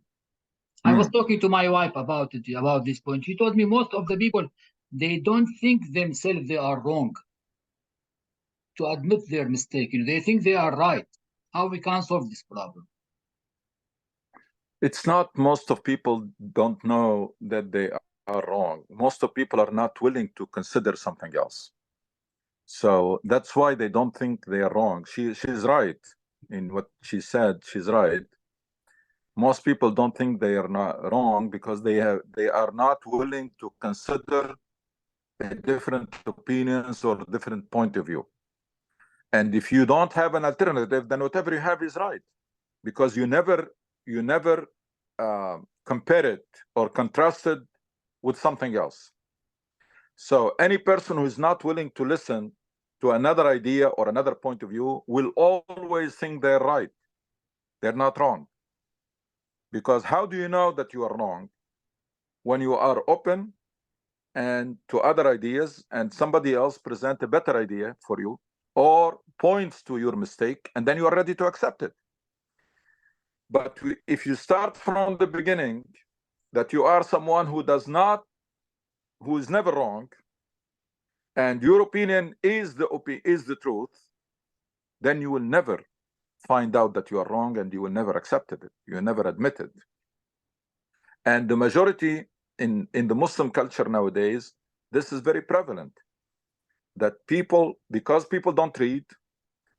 I was talking to my wife about this point. She told me most of the people they don't think themselves they are wrong to admit their mistake. They think they are right. How we can solve this problem? It's not most of people don't know that they are wrong. Most of people are not willing to consider something else. So that's why they don't think they are wrong. She's right in what she said. She's right. Most people don't think they are not wrong because they are not willing to consider different opinions or different point of view. And if you don't have an alternative, then whatever you have is right, because you never compare it or contrast it with something else. So any person who is not willing to listen to another idea or another point of view will always think they're right. They're not wrong. Because how do you know that you are wrong? When you are open and to other ideas and somebody else present a better idea for you or points to your mistake, and then you are ready to accept it. But if you start from the beginning that you are someone who is never wrong, and your opinion is the truth, then you will never find out that you are wrong, and you will never accept it. You will never admit it. And the majority in the Muslim culture nowadays, this is very prevalent. That because people don't read,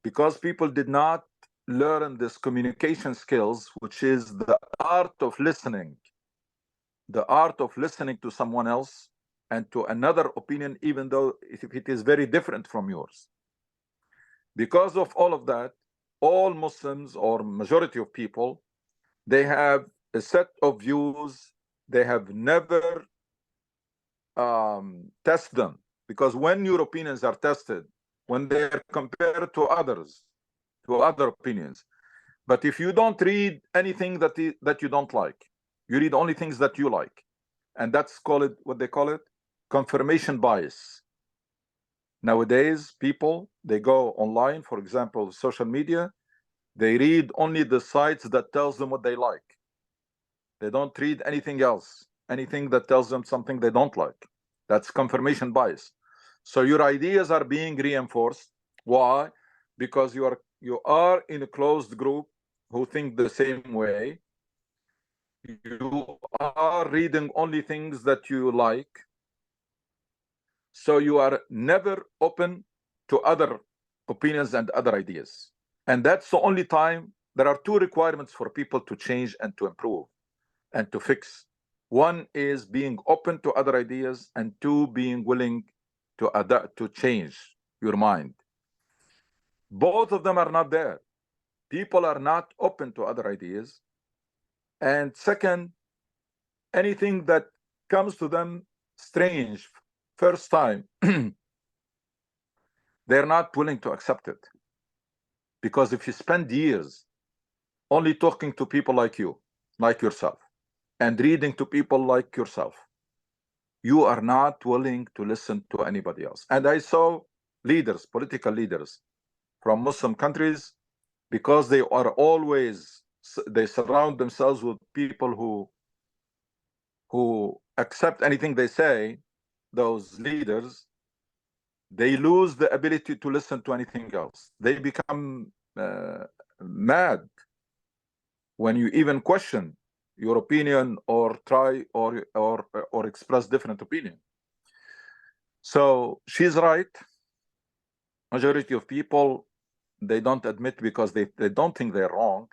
because people did not learn this communication skills, which is the art of listening to someone else and to another opinion, even though if it is very different from yours. Because of all of that, all Muslims or majority of people, they have a set of views they have never tested them. Because when your opinions are tested, when they are compared to others, to other opinions, but if you don't read anything that you don't like, you read only things that you like, and that's what they call it, confirmation bias. Nowadays, people, they go online, for example, social media, they read only the sites that tells them what they like. They don't read anything else, anything that tells them something they don't like. That's confirmation bias. So your ideas are being reinforced. Why? Because you are in a closed group who think the same way. You are reading only things that you like. So you are never open to other opinions and other ideas. And that's the only time. There are two requirements for people to change and to improve and to fix. One is being open to other ideas, and two, being willing to adapt, to change your mind. Both of them are not there. People are not open to other ideas. And second, anything that comes to them strange first time, they're not willing to accept it. Because if you spend years only talking to people like you, like yourself, and reading to people like yourself, you are not willing to listen to anybody else. And I saw leaders, political leaders from Muslim countries, because they surround themselves with people who accept anything they say, those leaders, they lose the ability to listen to anything else. They become mad when you even question your opinion or try or express different opinion. So she's right. Majority of people, they don't admit because they don't think they're wrong.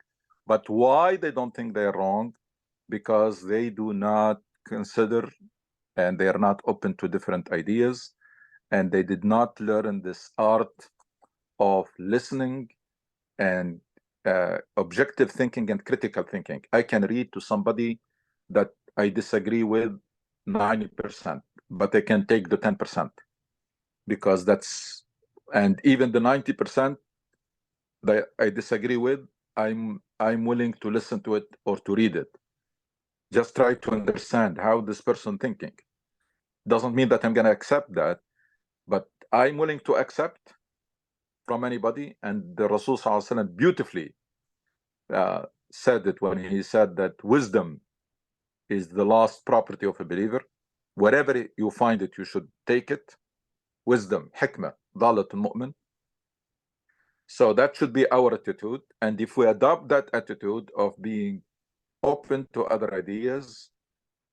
But why they don't think they're wrong? Because they do not consider, and they are not open to different ideas, and they did not learn this art of listening and objective thinking and critical thinking. I can read to somebody that I disagree with 90%, but I can take the 10% because that's, and even the 90% that I disagree with, I'm willing to listen to it or to read it. Just try to understand how this person thinking. Doesn't mean that I'm going to accept that, but I'm willing to accept from anybody. And the Rasul ﷺ beautifully said it when he said that wisdom is the last property of a believer. wherever you find it, you should take it. Wisdom, hikmah, dalatul mu'min. So that should be our attitude. And if we adopt that attitude of being open to other ideas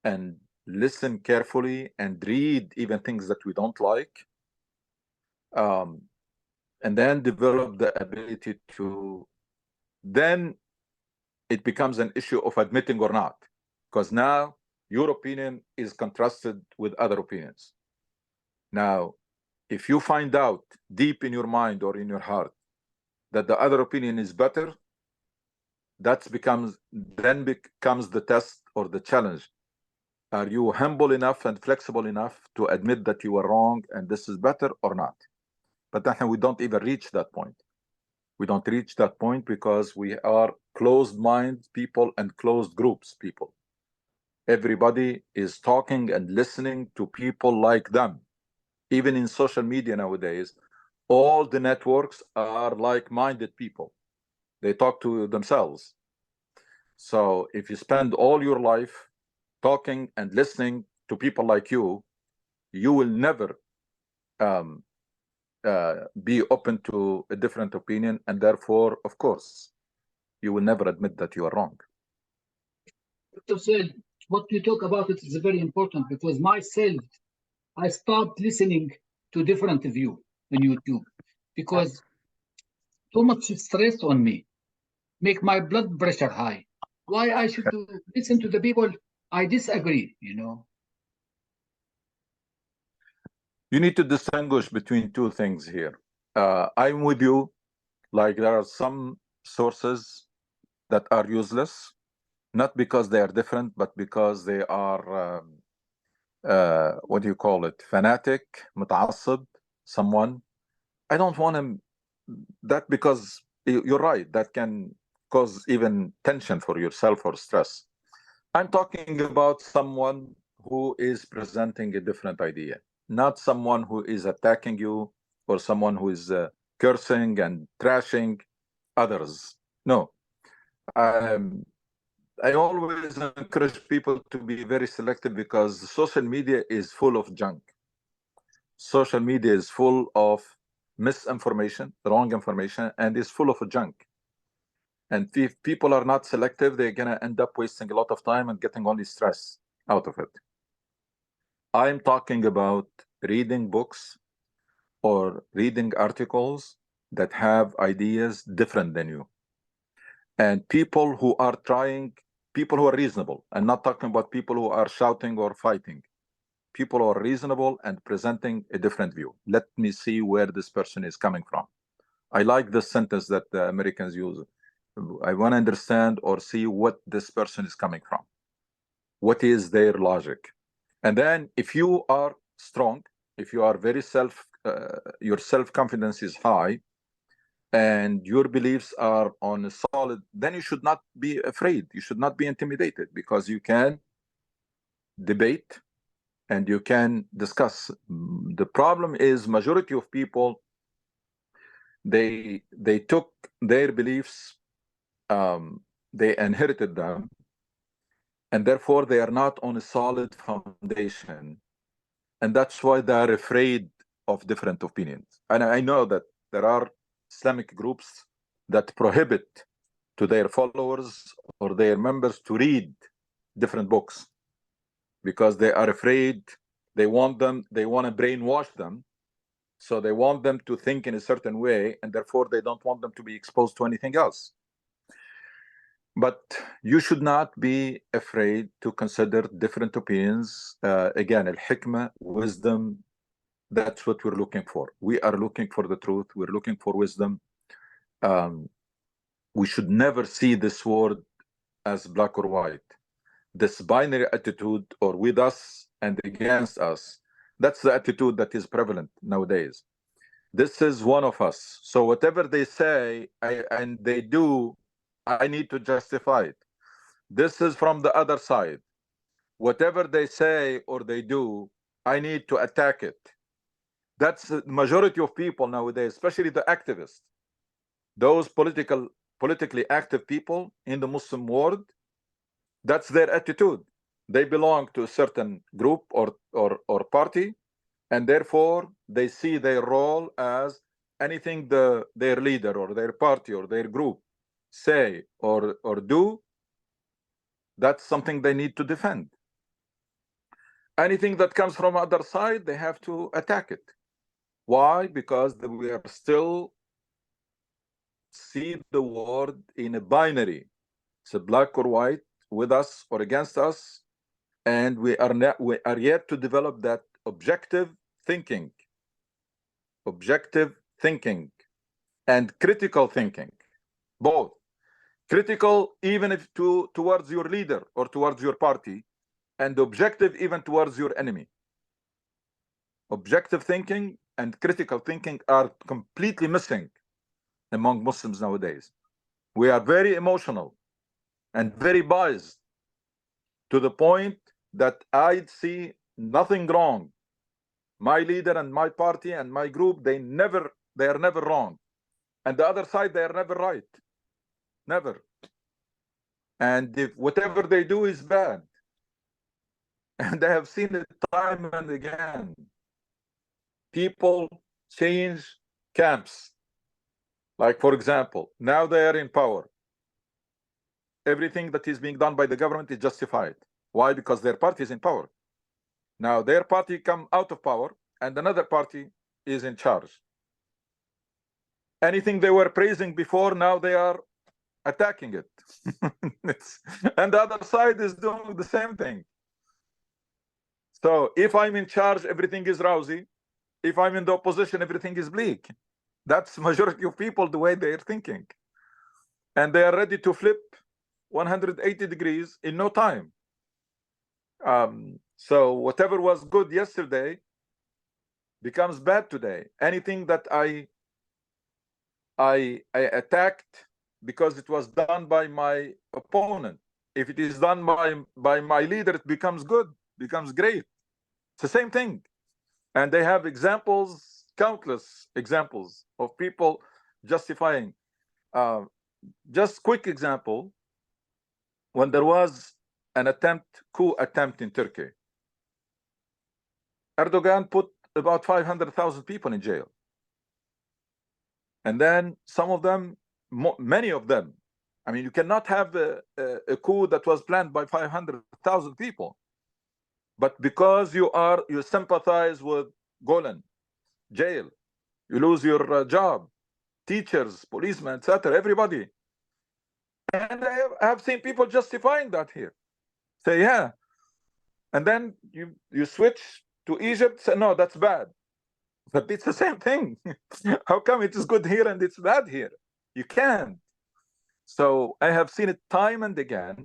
and listen carefully and read even things that we don't like, and then develop the ability to, then it becomes an issue of admitting or not, because now your opinion is contrasted with other opinions. Now, if you find out deep in your mind or in your heart that the other opinion is better, then becomes the test or the challenge. Are you humble enough and flexible enough to admit that you are wrong and this is better or not? But then we don't even reach that point. We don't reach that point because we are closed mind people and closed groups people. Everybody is talking and listening to people like them. Even in social media nowadays, all the networks are like-minded people. They talk to themselves. So if you spend all your life talking and listening to people like you will never be open to a different opinion, and therefore, of course, you will never admit that you are wrong. Dr. Said, what you talk about it is very important, because myself, I stopped listening to different view on YouTube because too much stress on me, make my blood pressure high. Why I should listen to the people I disagree, you know? You need to distinguish between two things here. I'm with you. Like, there are some sources that are useless, not because they are different, but because they are, what do you call it? Fanatic, muta'assib, someone. I don't want him, that, because you're right, that can cause even tension for yourself or stress. I'm talking about someone who is presenting a different idea, not someone who is attacking you or someone who is cursing and trashing others. No. I always encourage people to be very selective, because social media is full of junk. Social media is full of misinformation, wrong information, and is full of junk. And if people are not selective, they're going to end up wasting a lot of time and getting only stress out of it. I'm talking about reading books or reading articles that have ideas different than you. And people who are reasonable. I'm not talking about people who are shouting or fighting. People who are reasonable and presenting a different view. Let me see where this person is coming from. I like the sentence that the Americans use. I want to understand or see what this person is coming from. What is their logic? And then if you are strong, if you are very your self-confidence is high, and your beliefs are on a solid, then you should not be afraid. You should not be intimidated, because you can debate and you can discuss. The problem is majority of people, they took their beliefs, they inherited them, and therefore they are not on a solid foundation. And that's why they are afraid of different opinions. And I know that there are Islamic groups that prohibit to their followers or their members to read different books, because they are afraid. They want to brainwash them. So they want them to think in a certain way, and therefore they don't want them to be exposed to anything else. But you should not be afraid to consider different opinions. Again, al-hikmah, wisdom, that's what we're looking for. We are looking for the truth. We're looking for wisdom. We should never see this world as black or white. This binary attitude, or with us and against us, that's the attitude that is prevalent nowadays. This is one of us. So whatever they say and they do, I need to justify it. This is from the other side. Whatever they say or they do, I need to attack it. That's the majority of people nowadays, especially the activists. Those politically active people in the Muslim world, that's their attitude. they belong to a certain group or party, and therefore they see their role as anything their leader or their party or their group say or do, that's something they need to defend. Anything that comes from other side, they have to attack it. Why? Because we are still see the world in a binary. It's a black or white, with us or against us, and we are yet to develop that objective thinking and critical thinking, both critical even if towards your leader or towards your party, and objective even towards your enemy. Objective thinking and critical thinking are completely missing among Muslims nowadays. We are very emotional and very biased, to the point that I see nothing wrong. My leader and my party and my group, they are never wrong. And the other side, they are never right. Never. And if whatever they do is bad, and I have seen it time and again, people change camps. Like, for example, now they are in power. Everything that is being done by the government is justified. Why? Because their party is in power. Now their party come out of power and another party is in charge. Anything they were praising before, now they are attacking it. And the other side is doing the same thing. So if I'm in charge, everything is rosy. If I'm in the opposition, everything is bleak. That's majority of people, the way they're thinking. And they are ready to flip 180 degrees in no time. So whatever was good yesterday becomes bad today. Anything that I attacked because it was done by my opponent, if it is done by my leader, it becomes good, becomes great. It's the same thing. And they have examples, countless examples of people justifying. Just quick example, when there was an coup attempt in Turkey, Erdogan put about 500,000 people in jail. And then some of them, many of them, I mean, you cannot have a coup that was planned by 500,000 people. But because you sympathize with Golan, jail, you lose your job, teachers, policemen, etc., everybody. And I have seen people justifying that here. Say, yeah. And then you switch to Egypt, say, no, that's bad. But it's the same thing. How come it is good here and it's bad here? You can't. So I have seen it time and again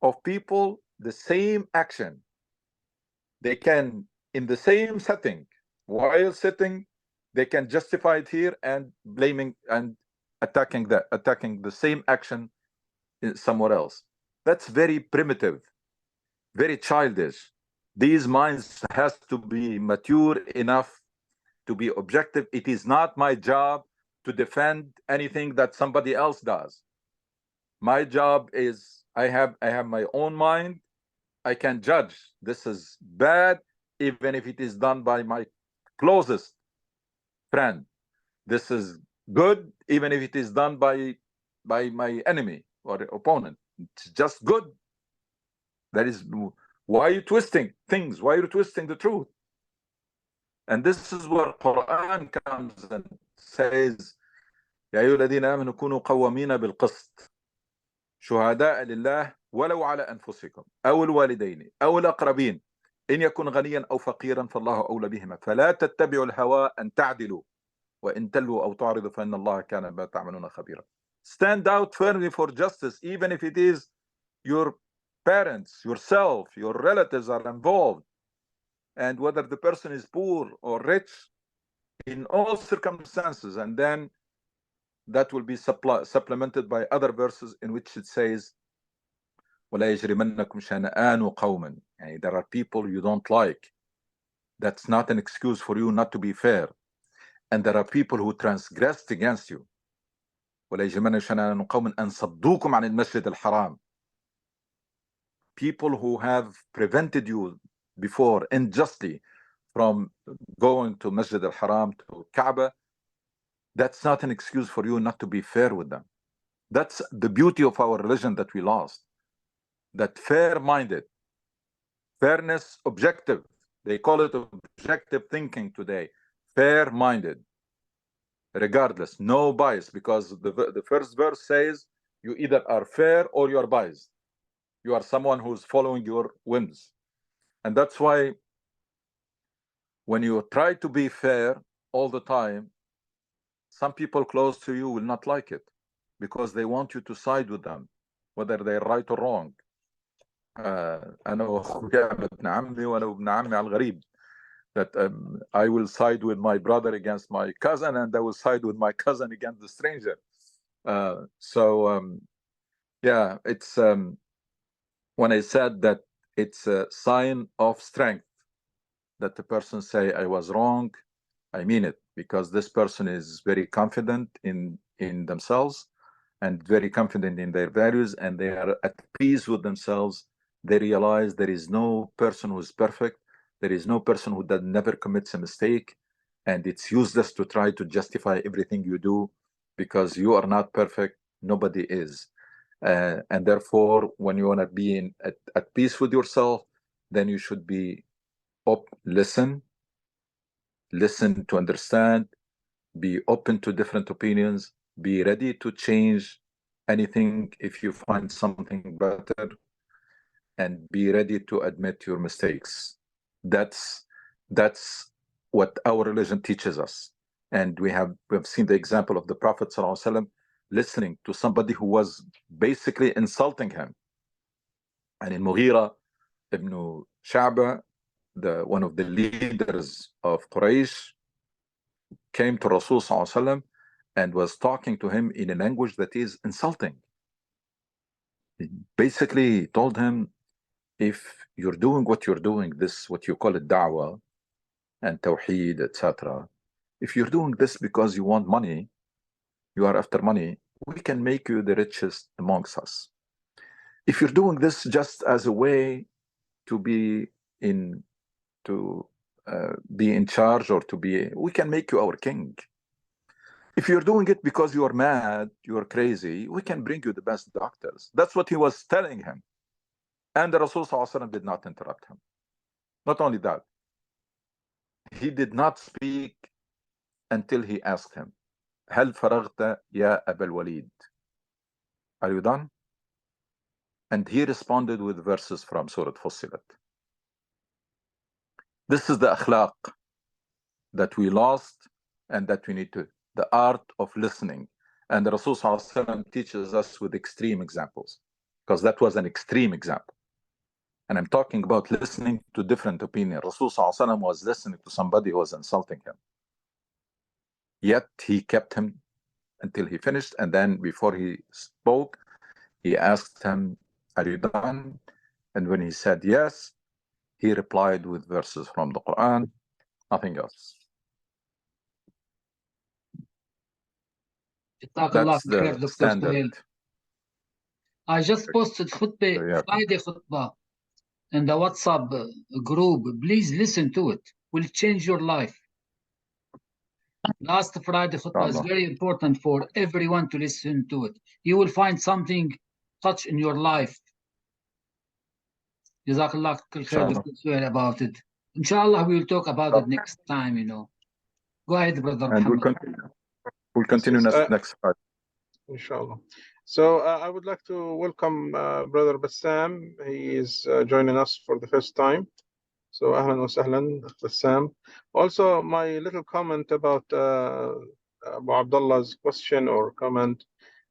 of people, the same action. They can, in the same setting, while sitting, they can justify it here and blaming and attacking the same action somewhere else. That's very primitive, very childish. These minds has to be mature enough to be objective. It is not my job to defend anything that somebody else does. My job is I have my own mind. I can judge this is bad, even if it is done by my closest friend. This is good, even if it is done by my enemy or opponent. It's just good. That is, why are you twisting things? Why are you twisting the truth? And this is where Quran comes and says, يا أيها الذين آمنوا كونوا قوامين بالقسط شهداء لله ولو على أنفسكم أو الوالدين أو الأقربين إن يكن غنيا أو فقيرا فالله أولى بهما فلا تتبعوا الهوى أن تعدلوا وإن تلوا أو تعرضوا فإن الله كان بما تعملون خبيرا. Stand out firmly for justice, even if it is your parents, yourself, your relatives are involved, and whether the person is poor or rich, in all circumstances. And then that will be supplemented by other verses in which it says, وَلَا يَجْرِمَنَّكُمْ شَنَآنُ قَوْمًا. There are people you don't like. That's not an excuse for you not to be fair. And there are people who transgressed against you. وَلَا يَجْرِمَنَّكُمْ شَنَآنُ قَوْمًا أَنْ صَدُّوكُمْ عَنِ الْمَسْجِدِ الْحَرَامِ. people who have prevented you before unjustly from going to Masjid al-Haram, to Kaaba, that's not an excuse for you not to be fair with them. That's the beauty of our religion that we lost. That fair-minded, fairness, objective. They call it objective thinking today. Fair-minded, regardless, no bias, because the first verse says you either are fair or you are biased. You are someone who's following your whims. And that's why when you try to be fair all the time, some people close to you will not like it because they want you to side with them, whether they're right or wrong. أنا وأخويا ابن عمي وأنا وابن عمي على الغريب. That I will side with my brother against my cousin, and I will side with my cousin against the stranger. Yeah, it's when I said that it's a sign of strength that the person say I was wrong, I mean it, because this person is very confident in themselves and very confident in their values, and they are at peace with themselves. They realize there is no person who is perfect. There is no person who never commits a mistake, and it's useless to try to justify everything you do because you are not perfect. Nobody is. And therefore, when you want to be at peace with yourself, then you should be listen to understand, be open to different opinions, be ready to change anything if you find something better, and be ready to admit your mistakes. That's what our religion teaches us. And we have seen the example of the Prophet ﷺ listening to somebody who was basically insulting him. And in Mughira ibn Sha'ba, one of the leaders of Quraysh, came to Rasul ﷺ and was talking to him in a language that is insulting. He basically told him, if you're doing what you're doing, this what you call it da'wah and tawheed, etc. If you're doing this because you want money, you are after money, we can make you the richest amongst us. If you're doing this just as a way to be in charge, or we can make you our king. If you're doing it because you're mad, you're crazy, we can bring you the best doctors. That's what he was telling him. And the Rasul ﷺ did not interrupt him. Not only that, he did not speak until he asked him, هل فرغت يا أبا الوليد? Are you done? And he responded with verses from Surah Fussilat. This is the akhlaq that we lost and that we need to, the art of listening. And the Rasul ﷺ teaches us with extreme examples, because that was an extreme example. And I'm talking about listening to different opinions. Rasul ﷺ was listening to somebody who was insulting him. Yet he kept him until he finished. And then before he spoke, he asked him, are you done? And when he said yes, he replied with verses from the Quran, nothing else. That's the standard. I just posted khutbah, Friday khutbah in the WhatsApp group. Please listen to it. Will change your life. Last Friday khutbah is very important for everyone to listen to it. You will find something touch in your life. Jazakallah khair about it. Inshallah, we will talk about it next time, you know. Go ahead, brother. And we'll continue next Friday. Inshallah. So I would like to welcome Brother Bassam. He is joining us for the first time. So ahlan wa sahlan, Bassam. Also, my little comment about Abu Abdullah's question or comment,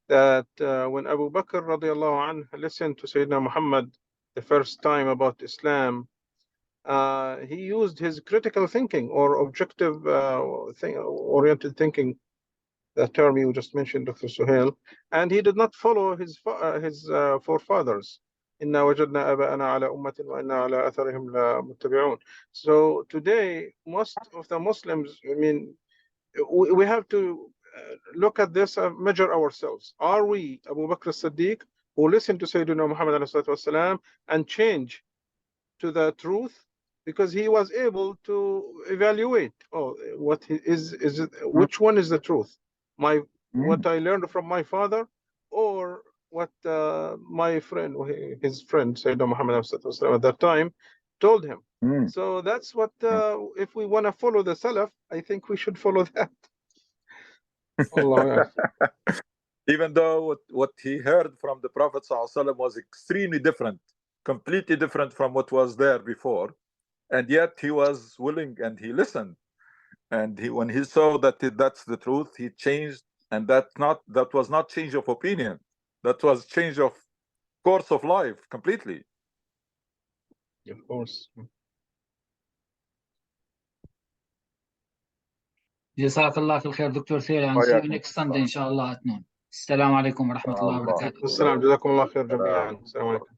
that when Abu Bakr radiallahu anhu listened to Sayyidina Muhammad the first time about Islam, he used his critical thinking or objective oriented thinking, the term you just mentioned, Dr. Suhail, and he did not follow his forefathers. إِنَّا وَجَدْنَا آبَاءَنَا عَلَى أُمَّةٍ وَإِنَّا عَلَى أَثَرِهِمْ لَمُتَّبِعُونَ. So today, most of the Muslims, I mean, we have to look at this and measure ourselves. Are we Abu Bakr as-Siddiq, who listen to Sayyidina Muhammad والسلام, and change to the truth, because he was able to evaluate, oh, what is it, which one is the truth, what I learned from my father, or what my friend, his friend Sayyidina Muhammad والسلام, at that time told him. So that's what, if we want to follow the Salaf, I think we should follow that. Even though what he heard from the Prophet ﷺ was extremely different, completely different from what was there before, and yet he was willing and he listened, and when he saw that that's the truth, he changed, and that was not change of opinion, that was change of course of life completely. Of course. جزاك الله في الخير دكتور ثيري. and see you next Sunday إن شاء الله at noon. السلام عليكم ورحمة الله وبركاته. السلام، جزاكم الله خير جميعا. السلام عليكم.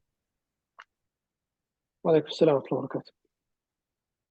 وعليكم السلام ورحمة الله وبركاته.